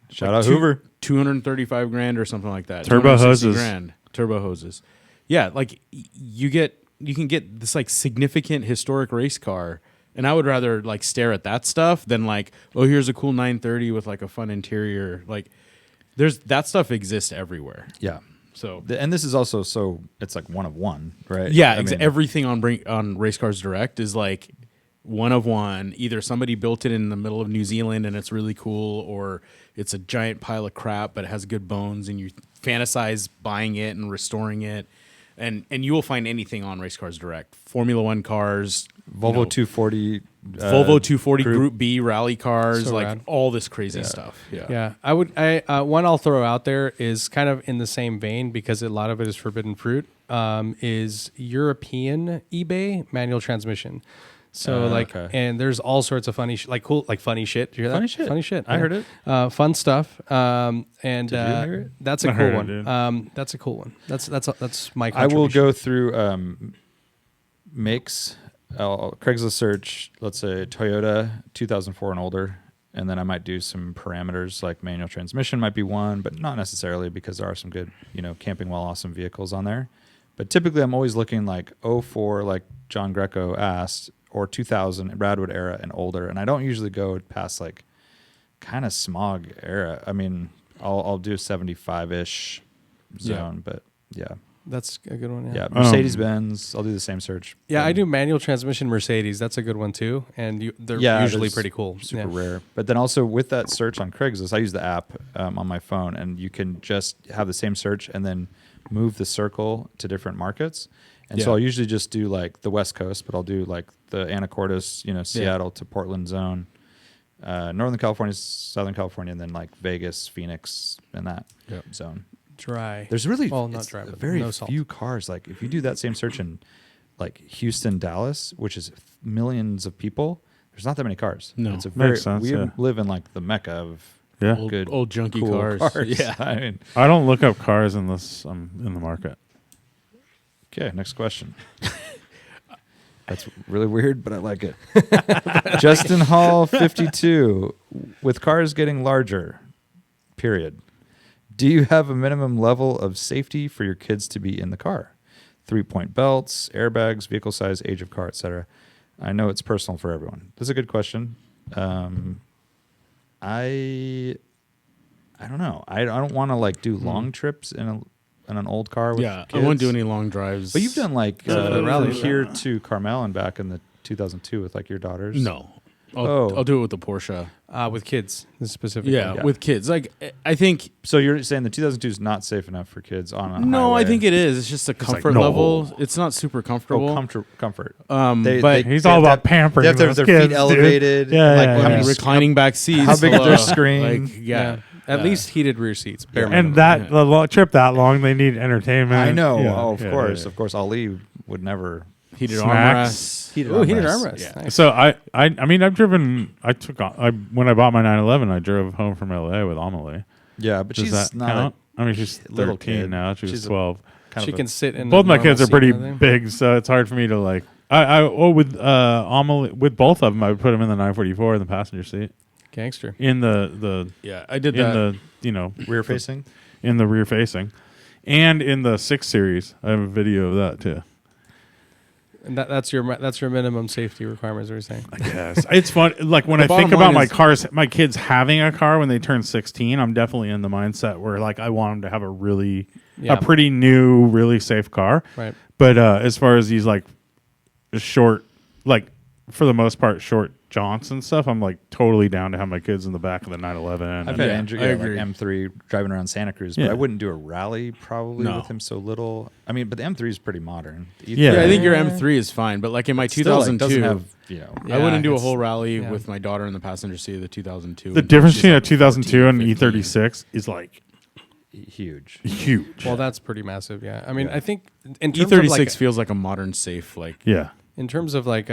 Shout out Hoover. 235 grand or something like that. Turbo 260 hoses. grand. Turbo hoses. Yeah, like you can get this like significant historic race car, and I would rather like stare at that stuff than like, oh, here's a cool 930 with like a fun interior. Like there's that stuff exists everywhere. Yeah. So And this is also it's like one of one, right? yeah, I mean, everything on Race Cars Direct is like one of one. Either somebody built it in the middle of New Zealand and it's really cool, or it's a giant pile of crap but it has good bones, and you fantasize buying it and restoring it. And you will find anything on Race Cars Direct. Formula One cars, Volvo 240 Volvo 240 Group B rally cars, So like rad. all this crazy stuff. Yeah. Yeah, one I'll throw out there is kind of in the same vein because a lot of it is forbidden fruit. Is European eBay manual transmission. So okay. and there's all sorts of funny, funny shit. Do you hear that? Funny shit. Funny shit. I heard it. Fun stuff. And Did you hear it? that's a I cool heard it, one. dude. That's a cool one. That's my. I will contribution. go through makes. I'll Craigslist search, let's say Toyota 2004 and older, and then I might do some parameters like manual transmission might be one, but not necessarily because there are some good, camping while awesome vehicles on there. But typically I'm always looking like 04, like John Greco asked, or 2000 Radwood era and older, and I don't usually go past like kind of smog era. I mean, I'll do 75-ish zone, but yeah. That's a good one. Yeah, Mercedes Benz. I'll do the same search. Yeah, I do manual transmission Mercedes. That's a good one too, and they're usually pretty cool. Super rare. But then also with that search on Craigslist, I use the app on my phone, and you can just have the same search and then move the circle to different markets. And so I'll usually just do like the West Coast, but I'll do like the Anacortes, Seattle to Portland zone, Northern California, Southern California, and then like Vegas, Phoenix, and that zone. Dry. There's really not dry, but very no salt. few cars. Like if you do that same search in like Houston, Dallas, which is millions of people, there's not that many cars. No. It's a very Makes sense, we yeah. live in like the mecca of Yeah. good Old junky cool cars. Yeah. I mean, I don't look up cars unless I'm in the market. okay, next question. That's really weird, but I like it. Justin Hall 52. With cars getting larger, period. Do you have a minimum level of safety for your kids to be in the car? 3-point belts, airbags, vehicle size, age of car, etc. I know it's personal for everyone. This is a good question. I don't know. I don't want to like do long trips in an old car with I kids. won't do any long drives. But you've done like the from rallies, here to Carmel and back in the 2002 with like your daughters. No. I'll do it with the Porsche. With kids specifically. Yeah, with kids. Like I think So you're saying the 2002 is not safe enough for kids on a no, highway? I think it is. It's just a comfort no. level. It's not super comfortable. Comfort. But He's all about pampering. They have to have those their kids, feet dude. elevated. Yeah, like yeah, how yeah. many reclining back seats. How big is their hello. screen? Like, yeah. At least heated rear seats. Bare And minimum. the trip that long, they need entertainment. I know. Yeah, of yeah, course, yeah. of course. Ali would never. Heated Snacks. armrests. Heated Ooh, heated armrests. armrest. Yeah. Nice. So I mean I've driven. When I bought my 911, I drove home from LA with Amelie. Yeah, but Does she's that not. count? I mean she's little 13 kid. now. She was She's 12. She can sit in. Both a my normal kids are seat pretty kind of thing. big, so it's hard for me to like. With Amelie, with both of them, I would put them in the 944 in the passenger seat. Gangster. In the Yeah, I did in that. the rear facing. in the rear facing, and in the 6 Series. I have a video of that too. And that's your minimum safety requirements. What you're saying? I guess it's fun. Like when The I think bottom about line is- my kids having a car when they turn 16, I'm definitely in the mindset where like I want them to have Yeah. a pretty new, really safe car. Right. But as far as these like short, like for the most part, short jaunts and stuff, I'm like totally down to have my kids in the back of the 911. I've and- had Yeah, Andrew, I agree. like M3 driving around Santa Cruz, but Yeah. I wouldn't do a rally probably No. with him so little. I mean, but the M3 is pretty modern. The Yeah. Yeah, I think your M3 is fine, but like in my still, like, 2002, doesn't have, Yeah, I wouldn't do a it's- whole rally yeah. with my daughter in the passenger seat of the 2002. The difference She's between a like 2002 and 14, 15. E36 is like huge. huge. Well, that's pretty massive. Yeah. I mean, I think in terms E36 of like, feels like a modern safe. Like Yeah. in terms of like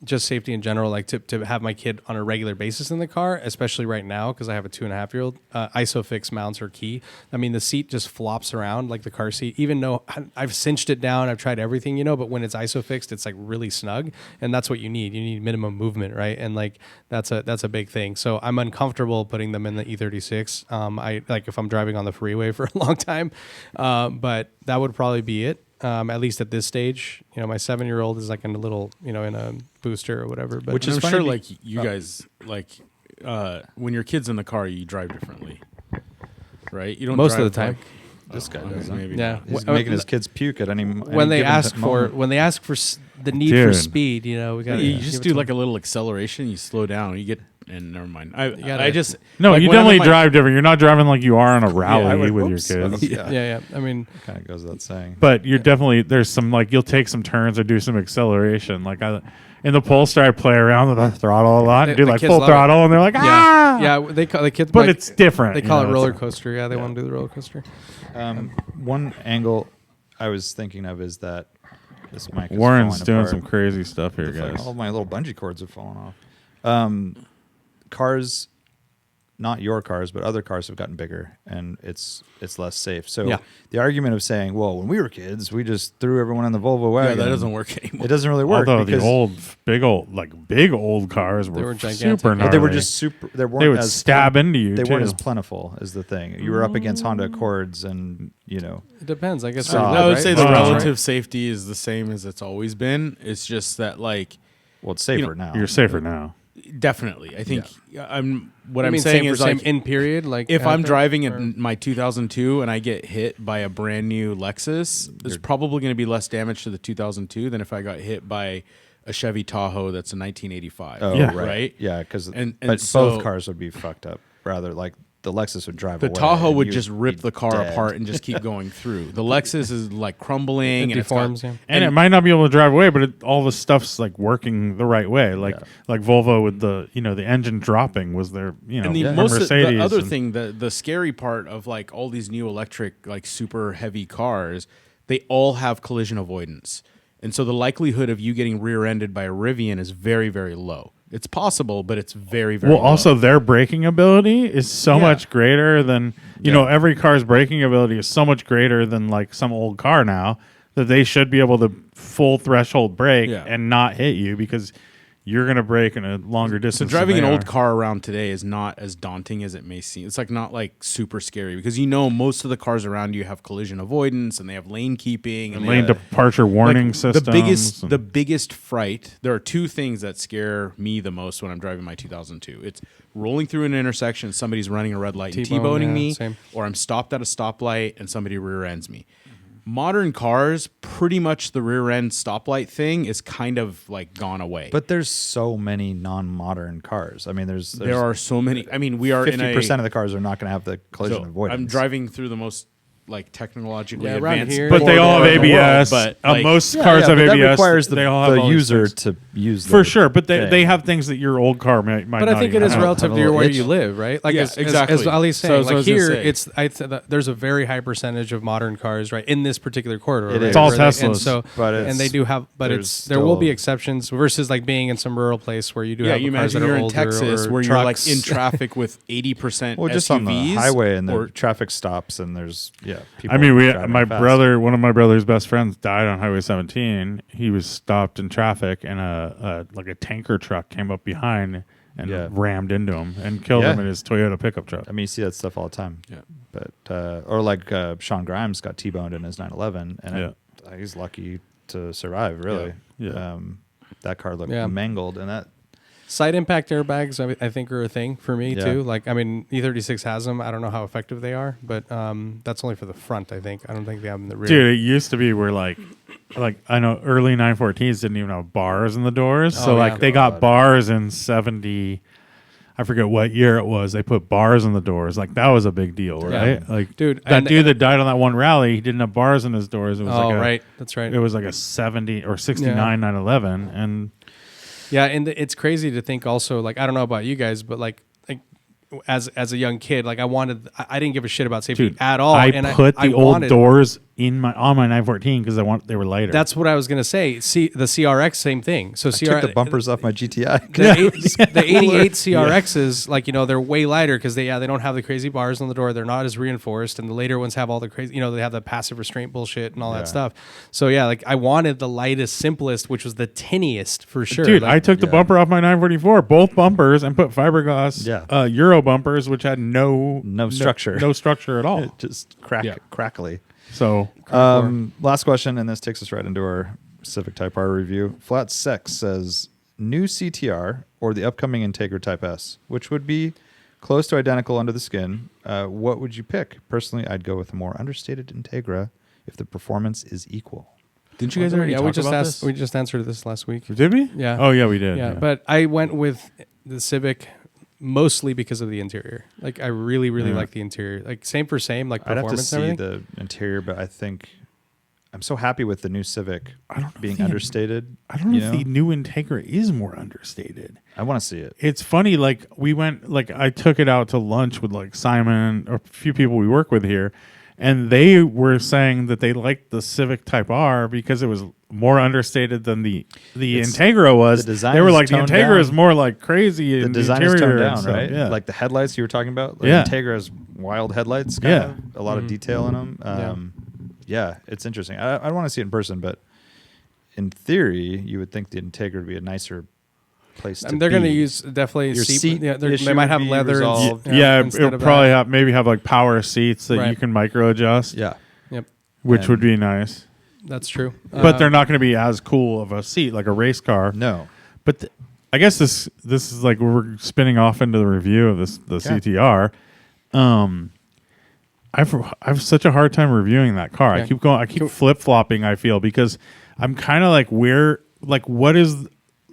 just safety in general, like to have my kid on a regular basis in the car, especially right now because I have a 2.5-year-old. ISOFIX mounts are key. I mean, the seat just flops around like the car seat, even though I've cinched it down, I've tried everything, but when it's ISOFIXed, it's like really snug, and that's what you need. You need minimum movement, right? And like that's a big thing. So I'm uncomfortable putting them in the E36. I like if I'm driving on the freeway for a long time, but that would probably be it. At least at this stage, my 7-year-old is like in a little, in a booster or whatever. But which is I'm funny sure, be- like you guys, like when your kid's in the car, you drive differently, right? You don't Most of drive the time. like- This guy okay, doesn't. maybe Yeah. not. He's Well, making his kids puke at any when they given ask moment. for the need for Dude. speed, we got You just do like a little acceleration. You slow down. You get and never mind. gotta- I just No, like, you when I'm definitely in my- drive different. You're not driving like you are on a rally I would with hope your so. kids. Yeah. I mean, Kind of goes without saying. But you're definitely there's some like you'll take some turns or do some acceleration. Like in the Polestar, I play around with the throttle a lot and do The like kids full love it. throttle, and they're like, ah, yeah. They call the kids, But like, it's different. They you call know, it roller so- coaster. Yeah, they want to do the roller coaster. One angle I was thinking of is that this mic is Warren's falling doing apart. some crazy stuff here, guys. All my little bungee cords are falling off. Cars, not your cars, but other cars have gotten bigger, and it's less safe. So Yeah. the argument of saying, well, when we were kids, we just threw everyone in the Volvo Yeah, wagon. that doesn't work anymore. It doesn't really work. Although the because big old cars were, were gigantic. super But gnarly. they were just super. They weren't They would as stab into you. They too. weren't as plentiful is the thing. You were up against Honda Accords, and It depends, I guess. So- where you I live, would right? say the Wow. relative safety is the same as it's always been. It's just that, like, well, it's safer You know, now. You're safer now. definitely, I think what I I'm mean, saying same is for same like, in period. Like if I'm after, driving or- in my 2002 and I get hit by a brand new Lexus, there's probably going to be less damage to the 2002 than if I got hit by a Chevy Tahoe that's a 1985. Oh, Yeah. right. Yeah, because And but so- both cars would be fucked up. Rather, like the Lexus would drive The away. Tahoe and would you'd just rip be the car dead. apart and just keep going through. The Lexus is like crumbling It and deforms, it's got, yeah. And it might not be able to drive away, but all the stuff's like working the right way. Like Volvo with the the engine dropping was their And the or most Mercedes. the other and- thing, the scary part of like all these new electric like super heavy cars, they all have collision avoidance, and so the likelihood of you getting rear-ended by a Rivian is very, very low. It's possible, but it's very, very Well, low. also their braking ability is so Yeah. much greater than every car's braking ability is so much greater than like some old car now that they should be able to full threshold brake Yeah. and not hit you because you're going to brake in a longer So distance. driving than an they old are. car around today is not as daunting as it may seem. It's like not like super scary because most of the cars around you have collision avoidance and they have lane keeping and they lane have- departure warning like, systems. The biggest fright. There are two things that scare me the most when I'm driving my 2002. It's rolling through an intersection, somebody's running a red light and T-bone, T-boning yeah, me, same. or I'm stopped at a stoplight and somebody rear ends me. Modern cars, pretty much the rear end stoplight thing is kind of like gone away. But there's so many non-modern cars. I mean, there's there are so many. I mean, we are 50% of the cars are not going to have the collision so avoidance. I'm driving through the most like technologically Yeah, around advanced, here- but they all have corridor in the world, ABS. but like, Most cars have but ABS. That requires they all have the all these user things. to use For the sure, but they thing. have things that your old car might But not I think it even is have. relative Have a to little where itch. you live, right? Like Yeah, as exactly. Ali's So saying, that's what I like was gonna here, say. I'd say that there's a very high percentage of modern cars, right, in this particular corridor. It right, is. It's all where they- Teslas, and so but it's- and they do have, but there's there will be still- exceptions versus like being in some rural place where you do yeah, have you cars imagine that you're are in older Texas or where you're like trucks. in traffic with 80% well, just SUVs on the highway and the or traffic stops and there's people I mean, driving my fast. brother, one of my brother's best friends, died on Highway 17. He was stopped in traffic, and a tanker truck came up behind and Yeah. rammed into him and killed Yeah. him in his Toyota pickup truck. I mean, you see that stuff all the time. Yeah. But or like Sean Grimes got T-boned in his 911, and Yeah. he's lucky to survive. Really, Yeah. that car looked Yeah. mangled, and that Side impact airbags, I think, are a thing for me Yeah. too. Like, I mean, E36 has them. I don't know how effective they are, but that's only for the front. I think. I don't think they have them in the rear. Dude, it used to be where like I know early 914s didn't even have bars in the doors. So Oh, like yeah. they got bars in 70. I forget what year it was. They put bars in the doors. Like that was a big deal, right? Like Dude, that dude that died on that one rally, he didn't have bars in his doors. It was Oh, like right. That's right. It was like a 70 or 69 Yeah. 911, and Yeah, and it's crazy to think also, like, I don't know about you guys, but like as a young kid, like I didn't give a shit about safety dude, at all. I and put I the old wanted, doors on my 914 because they were lighter. That's what I was gonna say. See, the CRX, same thing. So took the bumpers off my GTI. The 88 CRXs, like, they're way lighter because they don't have the crazy bars on the door. They're not as reinforced, and the later ones have all the crazy, they have the passive restraint bullshit and all that stuff. So yeah, like I wanted the lightest, simplest, which was the tiniest for sure. Dude, Like, I took the bumper off my 944, both bumpers, and put fiberglass Euro bumpers, which had no structure. no structure at all. Just Yeah. crackly. So Last question, and this takes us right into our Civic Type R review. Flat Sex says, new CTR or the upcoming Integra Type S, which would be close to identical under the skin. What would you pick? Personally, I'd go with a more understated Integra if the performance is equal. Didn't you guys already yeah, talk we just about asked. this? We just answered this last week. did we? Yeah. Oh yeah, we did. Yeah, but I went with the Civic mostly because of the interior. Like I really like the interior. Like same for same, like I'd have to performance see and everything. the interior, but I think I'm so happy with the new Civic being the- understated. I don't know if the new Integra is more understated. I want to see it. It's funny, like we went, like I took it out to lunch with like Simon or a few people we work with here, and they were saying that they liked the Civic Type R because it was more understated than the Integra was. The design they were is like the toned Integra down. is more like crazy. The in design the is interior toned and down, stuff, right? Yeah, Like the headlights you were talking about. Like Yeah. Integra has wild headlights. Yeah. A lot of detail in them. Yeah, it's interesting. I want to see it in person, but in theory, you would think the Integra would be a nicer place to they're be. going to use definitely Your seat Yeah, they issue might would have be leather. resolved. yeah. instead It'll of probably that. maybe have like power seats that you Right. can micro adjust. Yeah. Yep, which And- would be nice. that's true. But they're not going to be as cool of a seat like a race car. No. But I guess this is like we're spinning off into the review of the CTR. I've such a hard time reviewing that car. Yeah. I keep flip flopping. I feel because I'm kind of like what is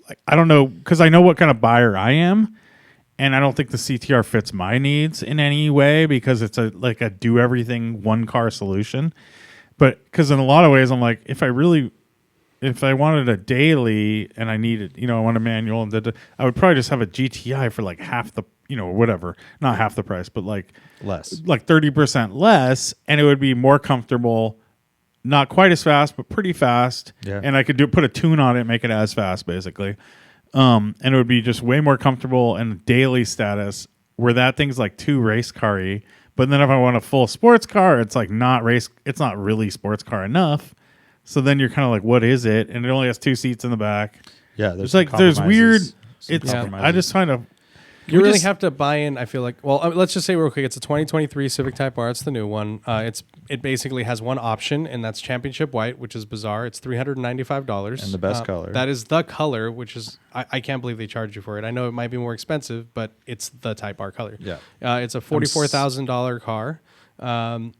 like I don't know because I know what kind of buyer I am, and I don't think the CTR fits my needs in any way because it's a do everything one car solution. But because in a lot of ways I'm like if I wanted a daily and I needed, I want a manual and I would probably just have a GTI for like half the, whatever, not half the price, but like 30% less. And it would be more comfortable, not quite as fast, but pretty fast. Yeah. And I could put a tune on it and make it as fast basically. And it would be just way more comfortable and daily status where that thing's like too race car-y. But then if I want a full sports car, it's like it's not really sports car enough. So then you're kind of like, what is it? And it only has 2 seats in the back. Yeah, There's weird. It's I just kind of. You really have to buy in. I feel like. Well, let's just say real quick. It's a 2023 Civic Type R. It's the new one. It basically has one option, and that's Championship White, which is bizarre. It's $395. And the best color. That is the color, which is I can't believe they charge you for it. I know it might be more expensive, but it's the Type R color. Yeah. It's a $44,000 car, and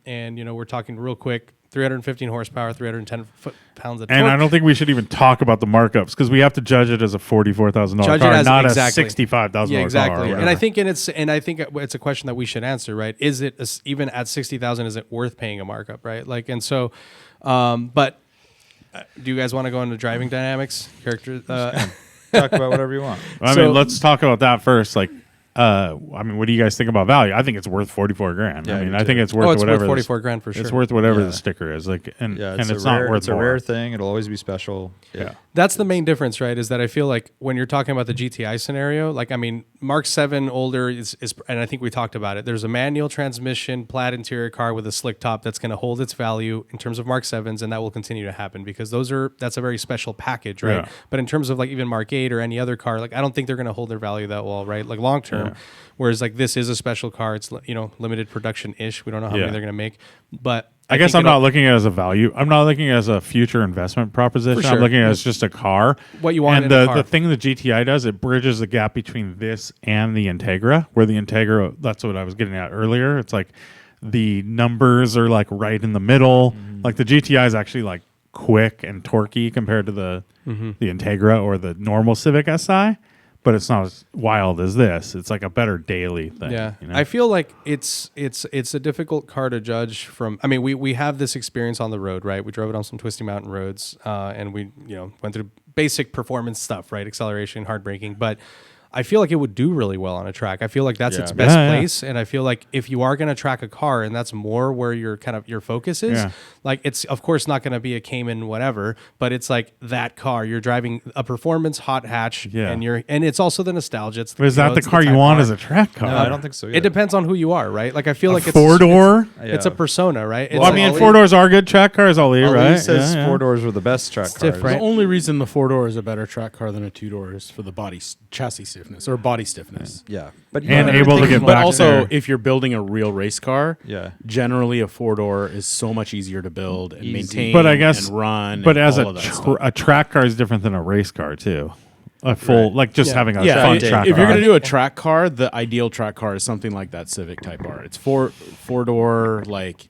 we're talking real quick. 315 horsepower, 310 foot-pounds of torque. And I don't think we should even talk about the markups because we have to judge it as a $44,000 car, not a $65,000 yeah, exactly. car. And I think it's a question that we should answer, right? Is it even at 60,000? Is it worth paying a markup, right? Like, and so, but do you guys want to go into driving dynamics, character? Talk about whatever you want. I mean, let's talk about that first. Like, what do you guys think about value? I think it's worth $44,000. Yeah, I mean, I I do think it's too. worth it's whatever. worth $44,000 for sure. It's worth whatever Yeah. the sticker is. Like, and it's a not rare, worth it's a more. rare thing. It'll always be special. Yeah. That's the main difference, right? Is that I feel like when you're talking about the GTI scenario, like, I mean, Mark 7 older is, and I think we talked about it. There's a manual transmission, plaid interior car with a slick top that's going to hold its value in terms of Mark 7s, and that will continue to happen because that's a very special package, right? Yeah. But in terms of like even Mark 8 or any other car, like I don't think they're going to hold their value that well, right? Like long term. Yeah. Whereas like this is a special car. It's limited production ish. We don't know how many they're going to make, but I guess think I'm not looking at it as a value. I'm not looking at it as a future investment proposition. For sure. I'm looking at it as just a car. What you want and in a car. the thing the GTI does, it bridges the gap between this and the Integra, where the Integra, that's what I was getting at earlier. It's like the numbers are like right in the middle. Like the GTI is actually like quick and torquey compared to the Integra or the normal Civic Si. But it's not as wild as this. It's like a better daily thing. Yeah, I feel like it's a difficult car to judge from. I mean, we have this experience on the road, right? We drove it on some twisty mountain roads, and we went through basic performance stuff, right? Acceleration, hard braking, but I feel like it would do really well on a track. I feel like that's its best place, and I feel like if you are going to track a car, and that's more where your focus is, like it's of course not going to be a Cayman whatever, but it's like that car you're driving a performance hot hatch, and it's also the nostalgia. It's, is that the car you want as a track car? No, I don't think so. It depends on who you are, right? Like I feel like it's four-door. It's a persona, right? Well, I mean, 4-doors are good track cars, Ali, right? Ali says 4-doors were the best track cars. Right? The only reason the 4-door is a better track car than a 2-door is for the chassis stiffness or body stiffness. Yeah, but and able to get But back also, there. if you're building a real race car, Yeah. generally a 4-door is so much easier to build and maintain. But I guess and run. But and as all of that stuff. a track car is different than a race car too. A full like just having a Yeah, fun if track you're car. going to do a track car, the ideal track car is something like that Civic Type R. It's 4-door, like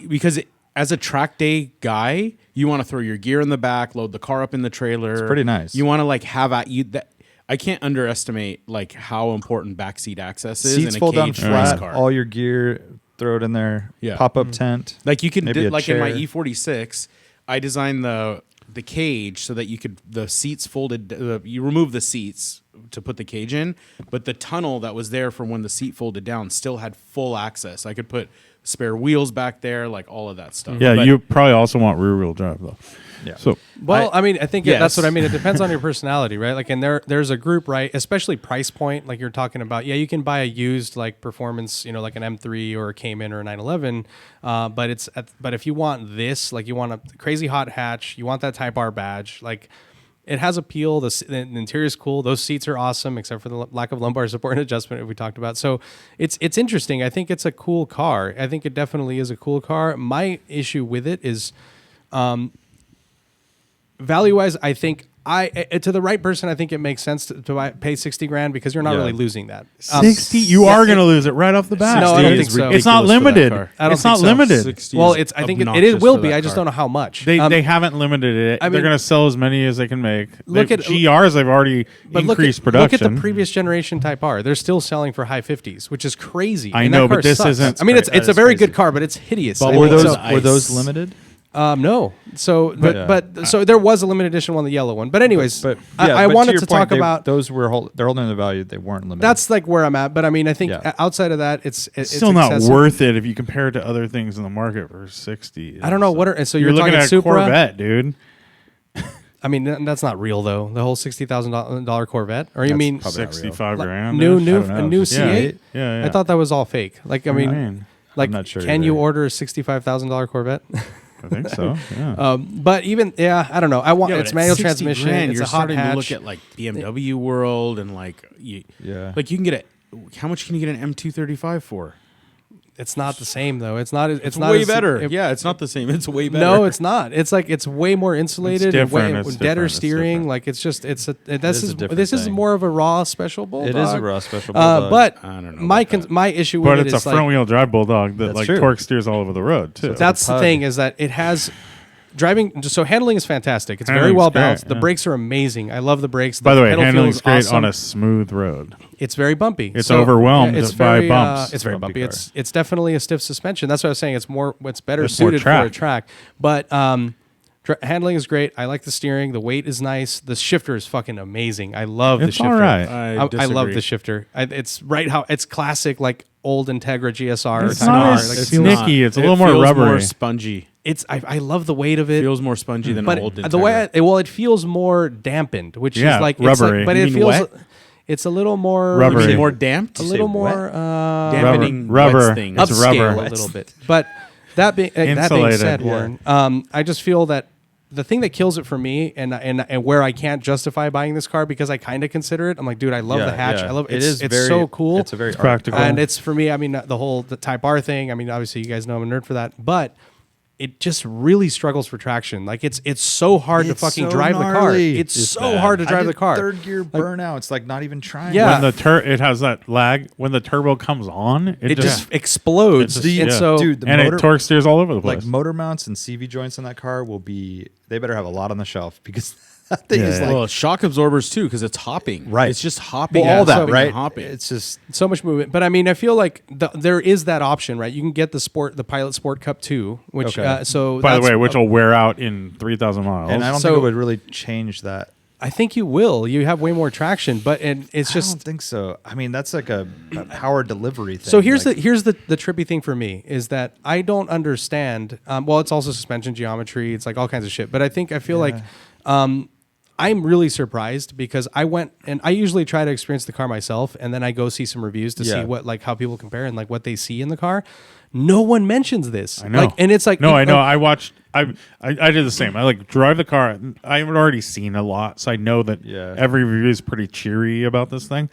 because as a track day guy, you want to throw your gear in the back, load the car up in the trailer. It's pretty nice. You want to like have at you that I can't underestimate like how important backseat access is. Seats in a fold down caged flat, race car. all your gear, throw it in there. Yeah. Pop up tent. Like you can maybe a like in my chair. E46, I designed the cage so that you could the seats folded. You remove the seats to put the cage in, but the tunnel that was there for when the seat folded down still had full access. I could put spare wheels back there, like all of that stuff. Yeah, But you probably also want rear wheel drive though. Yeah. So Well, I mean, I think yes. that's what I mean. It depends on your personality, right? Like, and there's a group, right? Especially price point, like you're talking about. Yeah, you can buy a used like performance, like an M3 or a Cayman or a 911. But if you want this, like you want a crazy hot hatch, you want that Type R badge, like it has appeal. The interior is cool. Those seats are awesome, except for the lack of lumbar support and adjustment we talked about. So it's interesting. I think it's a cool car. I think it definitely is a cool car. My issue with it is. Value-wise, I think to the right person, I think it makes sense to pay $60,000 because you're not Yeah. really losing that. 60, you are going to lose it right off the bat. No, I don't think is so. It's not ridiculous for that limited. car. I don't It's think not so. limited. 60 Well, is I think it obnoxious will for be. that I just car. don't know how much. They haven't limited it. I They're mean- going to sell as many as they can make. Look at- GRs. They've already but increased look at production. the previous generation Type R. They're still selling for high 50s, which is crazy. I And know, that car but this sucks. isn't- I mean, it's That a is very crazy. good car, but it's hideous. But I Were mean, those so- were those limited? No. So, but so there was a limited edition one, the yellow one. But anyways, But I but wanted your to point, talk about. those were they're holding the value. They weren't limited. That's like where I'm at. But I mean, I think Yeah. outside of that, it's still not excessive. worth it if you compare it to other things in the market for 60. I don't know what are so You're you're looking talking at a Supra. Corvette, dude. I mean, that's not real though. The whole $60,000 Corvette, or you That's mean probably not real. 65 like, grand. new I don't know. a new C8? Yeah. I thought that was all fake. Like, I mean, Man, like, not sure can you either. order a $65,000 Corvette? I think so. Yeah. But even I don't know. I want Yeah, but it's at manual 60 transmission. grand, It's you're a hot starting hatch. to look at like BMW World and like you can get how much can you get an M235 for? It's not the same though. It's not. It's not way as- better. it- Yeah, it's not the same. It's way better. No, it's not. It's like it's way more insulated and different. way It's deader different. It's steering. different. Like it's just this is a different this is thing. more of a raw special bulldog. It is a raw special bulldog. But I don't know my about that. my issue with But it it's a is like front wheel drive bulldog that That's like true. torque steers all over the road too. that's the pug. thing is that it has driving. So handling is fantastic. It's very Handling's well great, balanced. The yeah. brakes are amazing. I love the brakes. By the way, pedal feel handling's is great awesome. on a smooth road. It's very bumpy. It's overwhelmed it's by very, bumps. It's very Bumpy bumpy. car. It's definitely a stiff suspension. That's what I was saying. It's better It's more suited for a track. track. But handling is great. I like the steering. The weight is nice. The shifter is fucking amazing. I love the It's shifter. all right. I I love disagree. the shifter. It's right how it's classic like old Integra GSR. It's type not car. as Like, snicky. It's a little more feels rubbery. more spongy. I love the weight of it. Feels more spongy than but an old the way it feels more dampened, which Yeah, is like rubbery. It's like, but You it mean feels wet? it's a little more Rubbery. Would you say more damped? a little say more dampening Rubber. wets things. It's upscale rubber. a little bit. But that being Insulated, said, yeah. Warren, I just feel that the thing that kills it for me, and where I can't justify buying this car because I kind of consider it. I'm like, dude, I love the hatch. I love it. It's It's so cool. It's a very practical. and it's for me. I mean, the Type R thing. I mean, obviously, you guys know I'm a nerd for that, but it just really struggles for traction. Like it's so hard to It's fucking so drive the car. gnarly. It's so bad. hard to I drive did the car. Third gear burnout. It's like not even trying. Yeah. When it has that lag when the turbo comes on, It just explodes. It's just- and yeah. so, Dude, the and motor, it torque steers all over the like place. motor mounts and CV joints on that car will be. They better have a lot on the shelf because that thing Yeah, is yeah. like Well, shock absorbers too, because it's hopping. Right. It's just hopping. all and that, hopping right? and Hopping. It's just so much movement. But I mean, I feel like there is that option, right? You can get the Pilot Sport Cup 2, which Okay. so By the that's- way, which will wear out in 3,000 miles. and I don't So- think it would really change that. I think you will. You have way more traction, but and it's I just don't think so. I mean, that's like a power delivery thing. so here's like, the trippy thing for me is that I don't understand. Well, it's also suspension geometry. It's like all kinds of shit. But I feel like I'm really surprised because I went and I usually try to experience the car myself, and then I go see some reviews to see Yeah. what how people compare and like what they see in the car. No one mentions this. I know. Like, and it's like no, I know. like, I watched. I did the same. I like drive the car. I've already seen a lot, so I know that Yeah. every review is pretty cheery about this thing.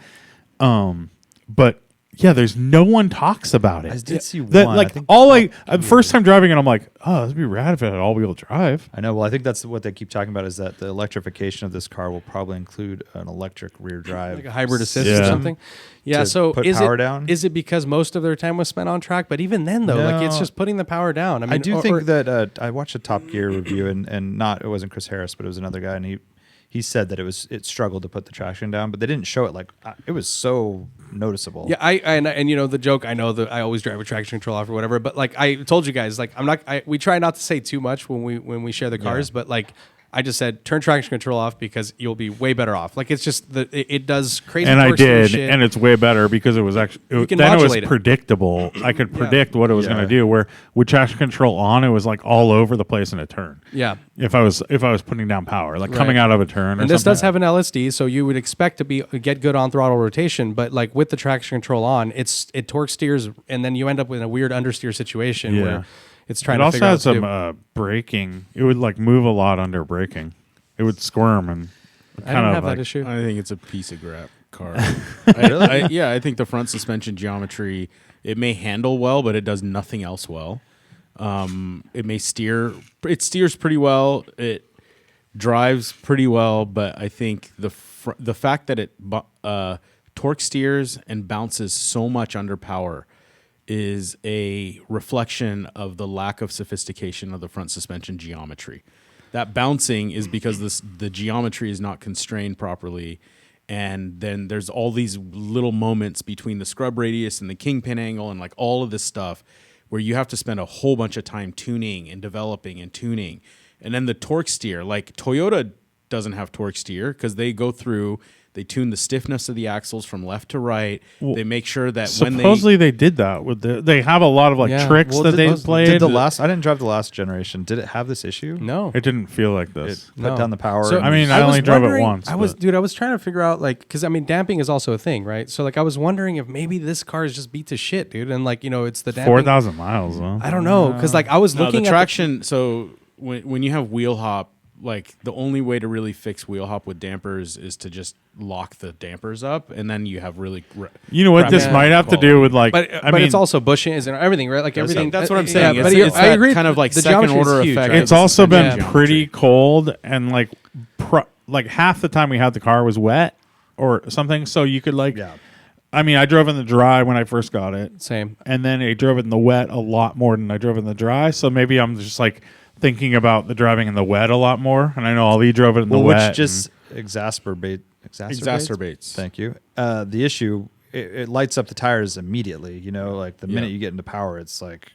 But yeah, there's no one talks about it. I did see That, one. like I think first time driving it, I'm like, oh, this would be rad if it had all-wheel drive. I know. Well, I think that's what they keep talking about is that the electrification of this car will probably include an electric rear drive, like a hybrid assist or Yeah. something. Yeah. to So put is power it down? is it because most of their time was spent on track? But even then, though, like it's No. just putting the power down. I mean, I do or- think that I watched a Top Gear review and not it wasn't Chris Harris, but it was another guy, and he said that it struggled to put the traction down, but they didn't show it like it was so noticeable. Yeah, and you know the joke. I know that I always drive with traction control off or whatever, but like I told you guys, like we try not to say too much when we share the cars, but like I just said turn traction control off because you'll be way better off. Like it's just it does crazy. And I did, shit. and it's way better because it was actually then it was predictable. I could predict what it was going to do. Where with traction control on, it was like all over the place in a turn. Yeah. If I was putting down power, like coming out of a turn, and this does have an LSD, so you would expect to get good on throttle rotation, but like with the traction control on, it torque steers, and then you end up with a weird understeer situation where it's trying to figure out. It also had some braking. It would like move a lot under braking. It would squirm and I don't have that issue. I think it's a piece of crap car. I think the front suspension geometry, it may handle well, but it does nothing else well. It may steer. It steers pretty well. It drives pretty well, but I think the fact that it torque steers and bounces so much under power is a reflection of the lack of sophistication of the front suspension geometry. That bouncing is because the geometry is not constrained properly, and then there's all these little moments between the scrub radius and the kingpin angle and like all of this stuff where you have to spend a whole bunch of time tuning and developing and tuning. And then the torque steer, like Toyota doesn't have torque steer because they go through, they tune the stiffness of the axles from left to right. Well, they make sure that supposedly they did that with they have a lot of like tricks that they played. I didn't drive the last generation. Did it have this issue? No, it didn't feel like this. It cut down the power. So, I mean, I only drove it once. I was trying to figure out like, because I mean, damping is also a thing, right? So like, I was wondering if maybe this car is just beat to shit, dude, and like it's the damping. 4,000 miles. Huh? I don't know, because like I was looking at the traction. So when you have wheel hop. Like the only way to really fix wheel hop with dampers is to just lock the dampers up, and then you have really. You know what this might have to do with like, but I mean, it's also bushings and everything, right? Like everything. That's what I'm saying. Yeah, it's I agree. Kind of like the second order effect. It's also been pretty cold, and like half the time we had the car was wet or something, so you could like. Yeah. I mean, I drove in the dry when I first got it. Same. And then I drove it in the wet a lot more than I drove in the dry. So maybe I'm just like thinking about the driving in the wet a lot more, and I know Ali drove it in the wet, which just exacerbates. Thank you. The issue, it lights up the tires immediately. Like the minute you get into power, it's like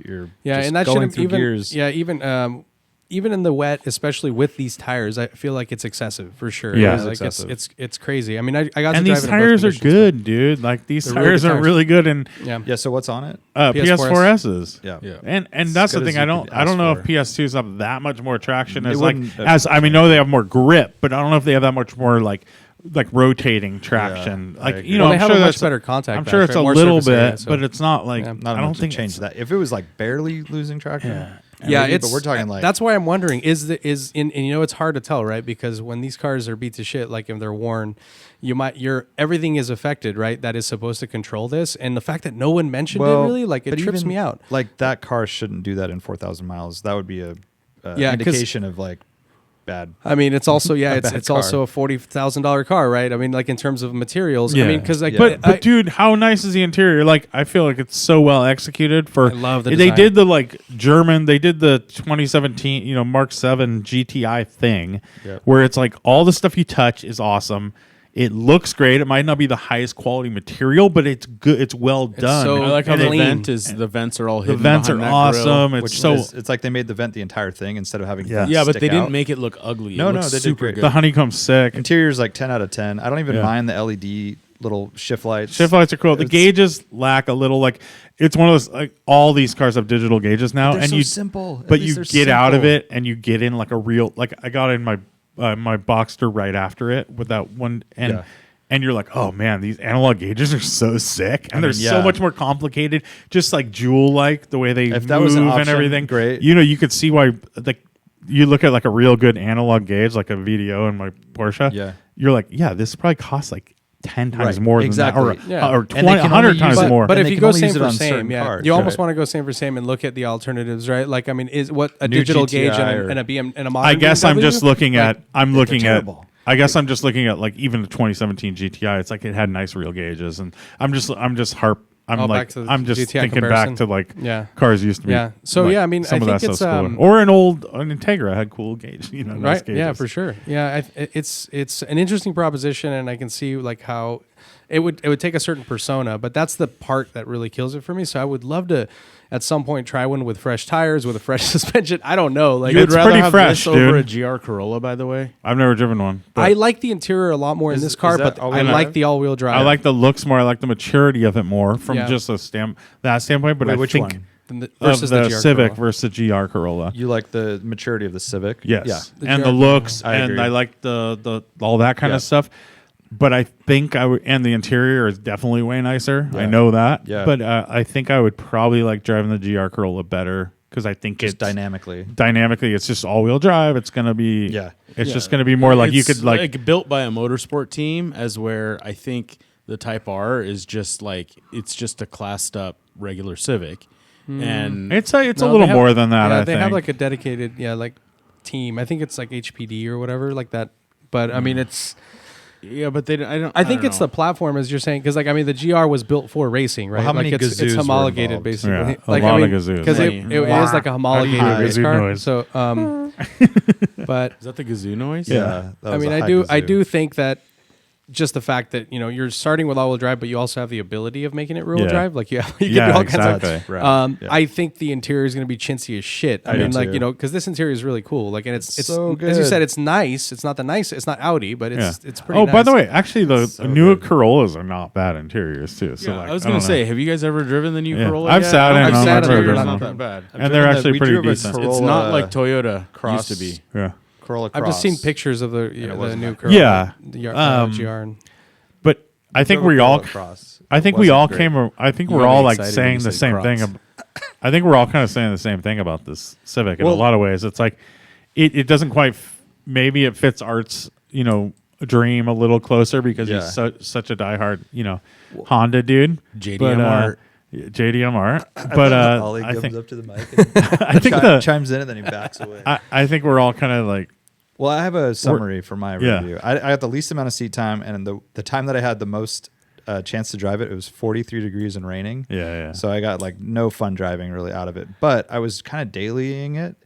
you're and that going through gears. Yeah, even in the wet, especially with these tires, I feel like it's excessive for sure. Yeah, like it's crazy. I mean, I got and to these tires are good, dude. Like these tires are really good. And yeah. So what's on it? PS4S's. Yeah. And that's the thing. I don't know if PS2s have that much more traction as I mean, no, they have more grip, but I don't know if they have that much more like rotating traction. Yeah, they have a much better contact. I'm sure it's a little bit, but it's not like I don't think change that. If it was like barely losing traction. Yeah, but we're talking like that's why I'm wondering and it's hard to tell, right? Because when these cars are beat to shit, like if they're worn, everything is affected, right? That is supposed to control this, and the fact that no one mentioned it really, like it trips me out. Like that car shouldn't do that in 4,000 miles. That would be a indication of like bad. I mean, it's also it's also a $40,000 car, right? I mean, like in terms of materials. Yeah. I mean, because like, but dude, how nice is the interior? Like, I feel like it's so well executed. I love the design. They did they did the 2017 Mark 7 GTI thing, where it's like all the stuff you touch is awesome. It looks great. It might not be the highest quality material, but it's good. It's well done. So I like how the vents are all hidden. The vents are awesome. It's like they made the vent the entire thing instead of having but they didn't make it look ugly. No, they did great. The honeycomb's sick. Interior's like 10 out of 10. I don't even mind the LED little shift lights. Shift lights are cool. The gauges lack a little it's one of those like all these cars have digital gauges now, and you simple. But you get out of it and you get in like a real I got in my Boxster right after it with that one, and you're like, oh man, these analog gauges are so sick, and they're so much more complicated, just like Joule, like the way they move and everything. Great, you could see why. Like you look at like a real good analog gauge, like a VDO in my Porsche. Yeah, you're like, this probably costs like 10 times more than that, or 20, 100 times more. But if you go same for same, you almost want to go same for same and look at the alternatives, right? Like, I mean, is what a digital gauge and a BM and a modern. I guess BMW? I'm just looking at. I guess I'm just looking at like even the 2017 GTI. It's like it had nice real gauges, and I'm just back to the I'm just GTI thinking comparison. back to like Yeah. cars used to be. Yeah. So like, yeah, I mean, some I of think that it's stuff's cooler. Or an Integra had cool gauge, nice right. gauges. Yeah, for sure. Yeah, it's an interesting proposition, and I can see like how it would take a certain persona, but that's the part that really kills it for me. So I would love to at some point try one with fresh tires, with a fresh suspension. I don't know. Like You would It's rather pretty have fresh, this over dude. a GR Corolla, by the way. I've never driven one. But I like the interior a lot more in Is- this car, is that but all-wheel I drive? like the all-wheel drive. I like the looks more. I like the maturity of it more from Yeah. just that standpoint. But Wait, I which think one? of versus the GR Civic Corolla. versus the GR Corolla. You like the maturity of the Civic? Yes. Yeah. The And GR the looks, I and agree. I like the all that kind Yeah. of stuff. But I think I would, and the interior is definitely way nicer. I Yeah. know that. Yeah. But I think I would probably like driving the GR Corolla better because I think Just it's dynamically. dynamically, it's just all-wheel drive. It's gonna be Yeah. It's just gonna be more like you It's could like built by a motorsport team, as where I think the Type R is just like it's just a classed up regular Civic, and it's a No, little they have- more than that. Yeah, I they think have like a dedicated like team. I think it's like HPD or whatever like that. But I mean, it's. yeah, but I think it's the platform, as you're saying, because like I mean, the GR was built for racing, right? Well, how like many it's gazoos were homologated involved? basically. Yeah, a like lot I of mean, gazoos. because it is like a homologated How do you race do car. noise? So, but is that the Gazoo noise? Yeah. that I was mean, a I high do kazoo. think that just the fact that you're starting with all-wheel drive, but you also have the ability of making it rear-wheel Yeah. drive. Like you can Yeah, do all kinds of. exactly. Right. Yeah. I think the interior is going to be chintzy as shit. I I do mean, like too. because this interior is really cool. Like, and it's so as you good. said, it's nice. It's not the nice. It's not Audi, but it's pretty. Oh, nice. by the way, actually, the So new good. Corollas are not bad interiors too. So Yeah, like, I was don't gonna know. say, have you guys ever driven the new Yeah. Corolla? I've yet? sat in I've them. sat I've in driven them. It's them. not that bad. And they're actually we pretty drove a decent. Corolla It's not like Toyota Cross used to be. Yeah. Corolla I've Cross. just seen pictures of the wasn't new that Corolla. Yeah. the GR. And But I think Drove a we all. Corolla Cross. I think It we wasn't all great. came. I think You we're got me all like excited when saying you the said same Cross. thing. I think we're all kind of saying the same thing about this Civic in Well- a lot of ways. It's like it doesn't quite. Maybe it fits Art's dream a little closer because Yeah. he's such a diehard Honda dude. JDM But, Art. JDM Art. But Ollie I comes think up to the mic and I think the chimes in and then he backs away. I think we're all kind of like Well, I have a summary for my Yeah. review. I got the least amount of seat time, and the time that I had the most chance to drive it, it was 43 degrees and raining. yeah. So I got like no fun driving really out of it. But I was kind of dailying it.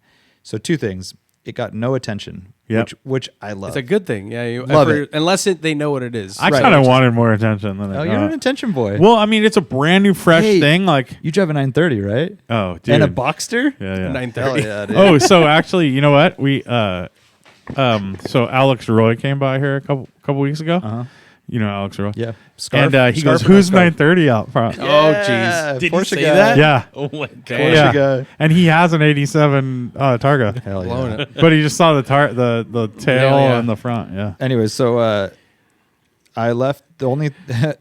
So two things: it got no attention, Yep. which I love. it's a good thing. Yeah, Love it. unless they know what it is. I Right. kind of wanted more attention than Oh, I you're got. an attention boy. Well, I mean, it's a brand new, fresh Hey, thing. Like, you drive a 930, right? oh, dude, And a Boxster? yeah. 930. Hell yeah, dude. Oh, so actually, you know what? We so Alex Roy came by here a couple weeks ago. Uh-huh. You know Alex Roy, Yeah. and he goes, Scarf or no "Who's scarf?" 930 out front?" Oh, Yeah, jeez. Did he Porsche say guy. that? Yeah, Oh my Porsche god. yeah. guy. And he has an '87 Targa, Hell yeah. Blowing it. but he just saw the the tail Yeah. and the front. Yeah, Anyways, so I left the only.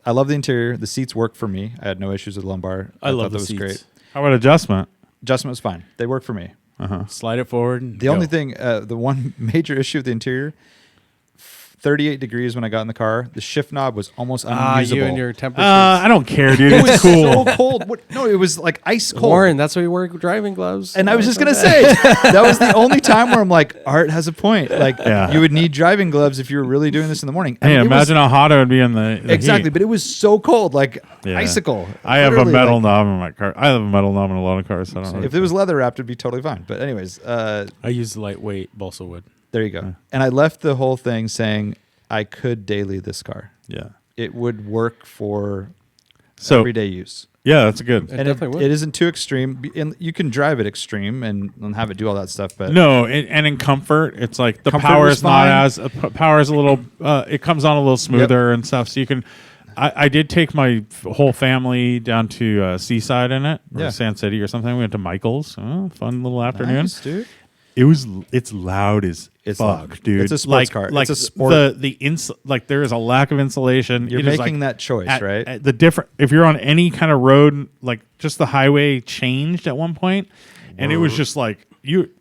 I love the interior. The seats work for me. I had no issues with lumbar. I thought love the that was seats. great. how about adjustment? Adjustment was fine. They work for me. Slide it forward. And The go. only thing, the one major issue with the interior, 38 degrees when I got in the car. The shift knob was almost unusable. You and your temperature. I don't care, dude. it It's was cool. so cold. What? No, it was like ice cold. Warren, that's why you wear driving gloves. And I was just gonna say that was the only time where I'm like, Art has a point. Like, Yeah. you would need driving gloves if you were really doing this in the morning. I Hey, mean, it was- imagine how hot it would be in the exactly, heat. but it was so cold, like Yeah. icicle. I have a Literally, metal like, knob in my car. I have a metal knob in a lot of cars. So I don't know. If it was leather wrapped, it'd be totally fine. But anyways, I use lightweight balsa wood. there you go. And I left the whole thing saying I could daily this car. Yeah. It would work for So everyday use. yeah, that's good. It And definitely would. it isn't too extreme. And you can drive it extreme and have it do all that stuff. But No, and in comfort, it's like the Comfort power was is not fine. as power is a little. It comes on a little smoother and stuff. So you can. I did take my whole family down to Seaside in it, or Yeah. Sand City or something. We went to Michael's. Fun little afternoon. nice, dude. It's loud as It's fuck, loud. dude. It's a sports like, car. Like It's a sport. like there is a lack of insulation. You're It is making like that choice, right? at the different. If you're on any kind of road, like just the highway changed at one point, and it was just like you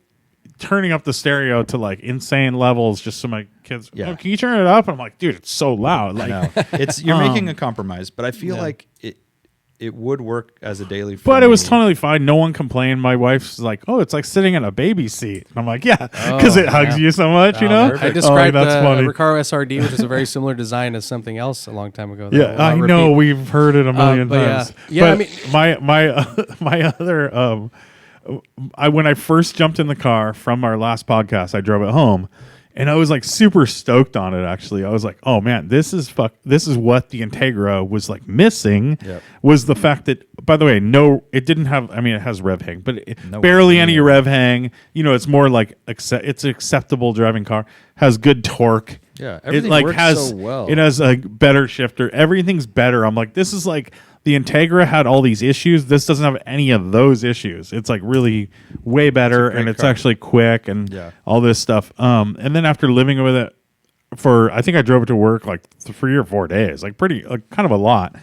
turning up the stereo to like insane levels. Just so my kids, Yeah. oh, can you turn it up? And I'm like, dude, it's so loud. Like, No, it's you're making a compromise, but I feel Yeah. like it would work as a daily. For But it was me. totally fine. No one complained. My wife's like, "Oh, it's like sitting in a baby seat." And I'm like, "Yeah, because it hugs you so much, you know." I described that's funny. the Recaro SRD, which is a very similar design as something else a long time ago. Yeah, I know we've heard it a million but times. yeah, but I mean, my other when I first jumped in the car from our last podcast, I drove it home, and I was like super stoked on it. Actually, I was like, "Oh man, this is what the Integra was like missing." Yep. Was the fact that, by the way, it didn't have. I mean, it has rev hang, but No barely way. any rev hang. You know, it's more like it's an acceptable driving car. Has good torque. Yeah, It everything like works has so well. It has a better shifter. Everything's better. I'm like, this is like the Integra had all these issues. This doesn't have any of those issues. It's like really way better, great and it's car. actually quick and Yeah. all this stuff. And then after living with it I think I drove it to work like 3 or 4 days, like pretty, like kind of a lot.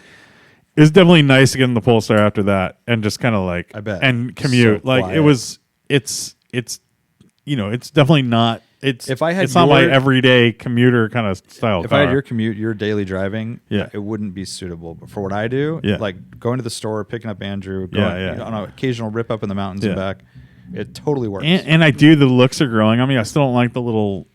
It was definitely nice to get in the Polestar after that and just kind of like, I bet. and commute. So Like quiet. it's you know, it's definitely not. If I had it's not my your- everyday commuter kind of style. If car. I had your commute, your daily driving, Yeah. it wouldn't be suitable. But for what I do, Yeah. like going to the store, picking up Andrew, going Yeah. on an occasional rip up in the mountains and Yeah. back, it totally works. And I do. The looks are growing. I mean, I still don't like the little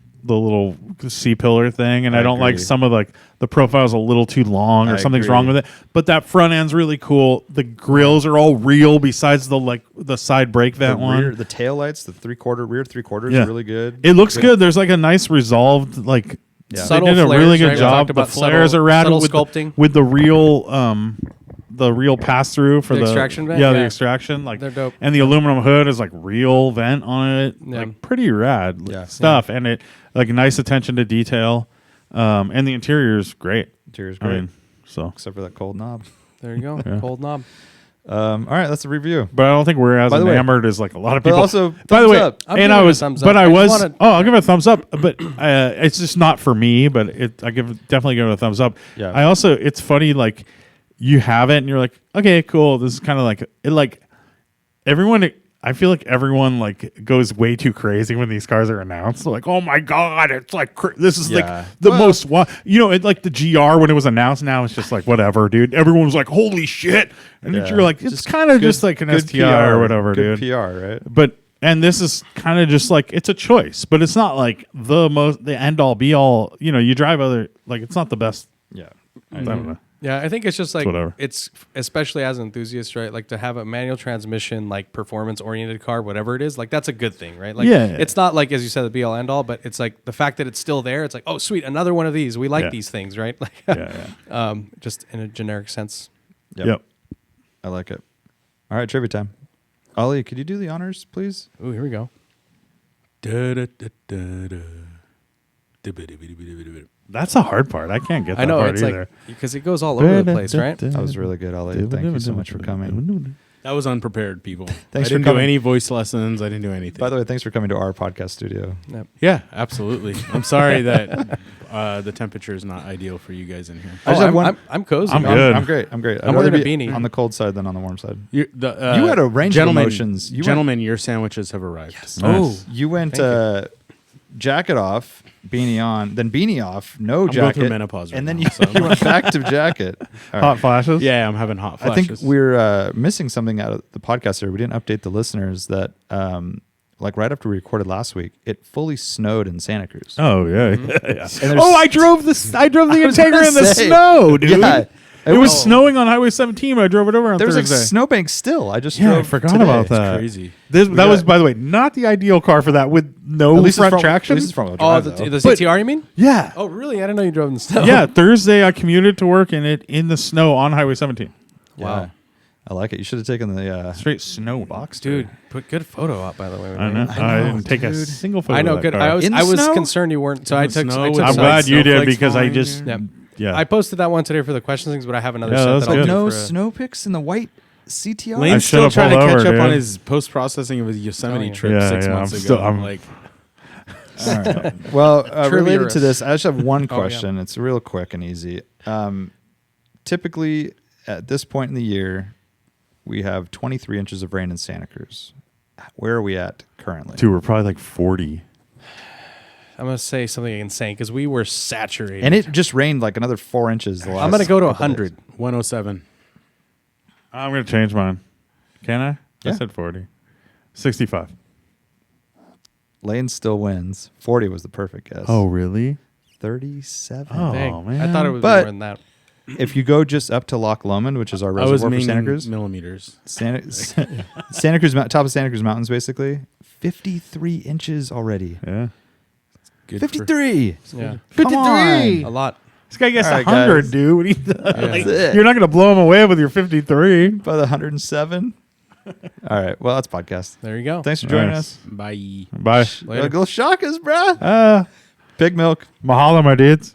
C-pillar thing, and I don't like agree. some of like the profile's a little too long or I something's agree. wrong with it. But that front end's really cool. The grills are all real, besides the side brake vent the one. rear, the tail lights, the rear three quarters Yeah. are really good. It looks good. There's like a nice resolved like. Yeah. They Subtle did a flares, really good right? We job. talked The about flares subtle- are rad subtle with sculpting. with the real pass through for The the extraction vent? Yeah, the Yeah. extraction. Like They're dope. And the aluminum hood is like real vent on it. Yeah. Like pretty rad Yeah. stuff. And it like nice attention to detail. And the interior is great. Interior's I great, mean, so. except for that cold knob. There you go. Cold knob. All right, that's a review. But I don't think we're as By the way- enamored as like a lot of But people. also, by the thumbs way, up. I'm and giving I it a was, thumbs but up. I I just was. wanna- Oh, I'll give it a thumbs up. But it's just not for me. But I definitely give it a thumbs up. Yeah. I also, it's funny like you have it and you're like, okay, cool. This is kind of like it. Like everyone, I feel like everyone like goes way too crazy when these cars are announced. They're like, oh my god, it's like this is Yeah. like the most. You know, it like the GR when it was announced. Now it's just like whatever, dude. Everyone was like, holy shit, and then Yeah. you're like, it's kind of just like an good STI or whatever, good dude. PR, right? But and this is kind of just like it's a choice, but it's not like the end all be all. You know, you drive other like it's not the best. Yeah. I don't know. Yeah, I think it's just like whatever. it's especially as enthusiasts, right? Like to have a manual transmission, like performance oriented car, whatever it is, like that's a good thing, right? Like Yeah. it's not like as you said the be all end all, but it's like the fact that it's still there. It's like, oh sweet, another one of these. We like Yeah. these things, right? Like, Yeah, just in a generic sense. Yep. I like it. All right, trivia time. Ollie, could you do the honors, please? Ooh, here we go. That's a hard part. I can't get that I know part it's either. like because it goes all over the place, right? That was really good, Ollie. Thank you so much for coming. That was unprepared, people. Thanks I for didn't do coming. any voice lessons. I didn't do anything. By the way, thanks for coming to our podcast studio. Yep. yeah, absolutely. I'm sorry that the temperature is not ideal for you guys in here. I just have one- I'm cozy. I'm good. I'm great. I'm great. I'm wearing rather a be beanie. on the cold side than on the warm side. You had a range of gentlemen, emotions. You went- Gentlemen, your sandwiches have arrived. Nice. Oh, You went Thank jacket off, beanie on, then beanie off, no I'm going jacket, through menopause right and then now, you, so- you went back to jacket. All right. Hot flashes. Yeah, I'm having hot I flashes. think we're missing something out of the podcast here. We didn't update the listeners that, like right after we recorded last week, it fully snowed in Santa Cruz. Oh yeah. And there's- Oh, I drove the was Integra gonna in the say, snow, dude. Yeah, It was snowing on Highway 17. I drove it over on There was like Thursday. snowbanks still. I just Yeah, I drove forgot today. about that. crazy. That got- was, by the way, not the ideal car for that with no At least front it's traction. At least it's front wheel oh, drive, though. the CTR, you mean? Yeah. Oh, really? I didn't know you drove in the snow. Yeah, Thursday I commuted to work in the snow on Highway 17. Yeah. Wow. I like it. You should have taken the Straight snow box, Dude, put good photo up by the way. I know. I know, didn't take a dude. single photo. I know. of that Good. car. In the I was snow? concerned you weren't. So I In the took. snow I with took I'm some glad you did snowflakes because I falling, just Yep. yeah. I posted that one today for the questions things, but I have another Yeah, set that's that I'll good. do no for, snow pics in the white CTR. I Lane's should've still trying to pulled catch over, up on dude. his post processing of his Yosemite Oh, yeah. trip Yeah, 6 yeah, months I'm ago. still- I'm I'm- like, All right. Well, related to Trivialist. this, I just have one Oh, yeah. question. It's real quick and easy. Typically, at this point in the year, we have 23 inches of rain in Santa Cruz. Where are we at currently? Dude, we're probably like 40. I'm gonna say something insane because we were saturated. And it just rained like another 4 inches. The last I'm gonna go to couple days. 100. 107. I'm going to change mine. Can I? Yeah. I said 40. 65. Lane still wins. 40 was the perfect guess. Oh, really? 37. Oh, Dang. man. I thought it was But- more than that. If you go just up to Loch Lomond, which is our I was reservoir for Santa meaning Cruz, millimeters. Santa Cruz, top of Santa Cruz Mountains, basically, 53 inches already. Yeah. Good for- 53. Yeah. 53. A lot. This guy gets All right, 100, guys. dude. What are you That's it. You're not going to blow him away with your 53. By the 107. All right. Well, that's podcast. There you go. Thanks for joining Nice. us. Bye. Bye. Later. Go shock us, bruh. Pig milk. Mahalo, my dudes.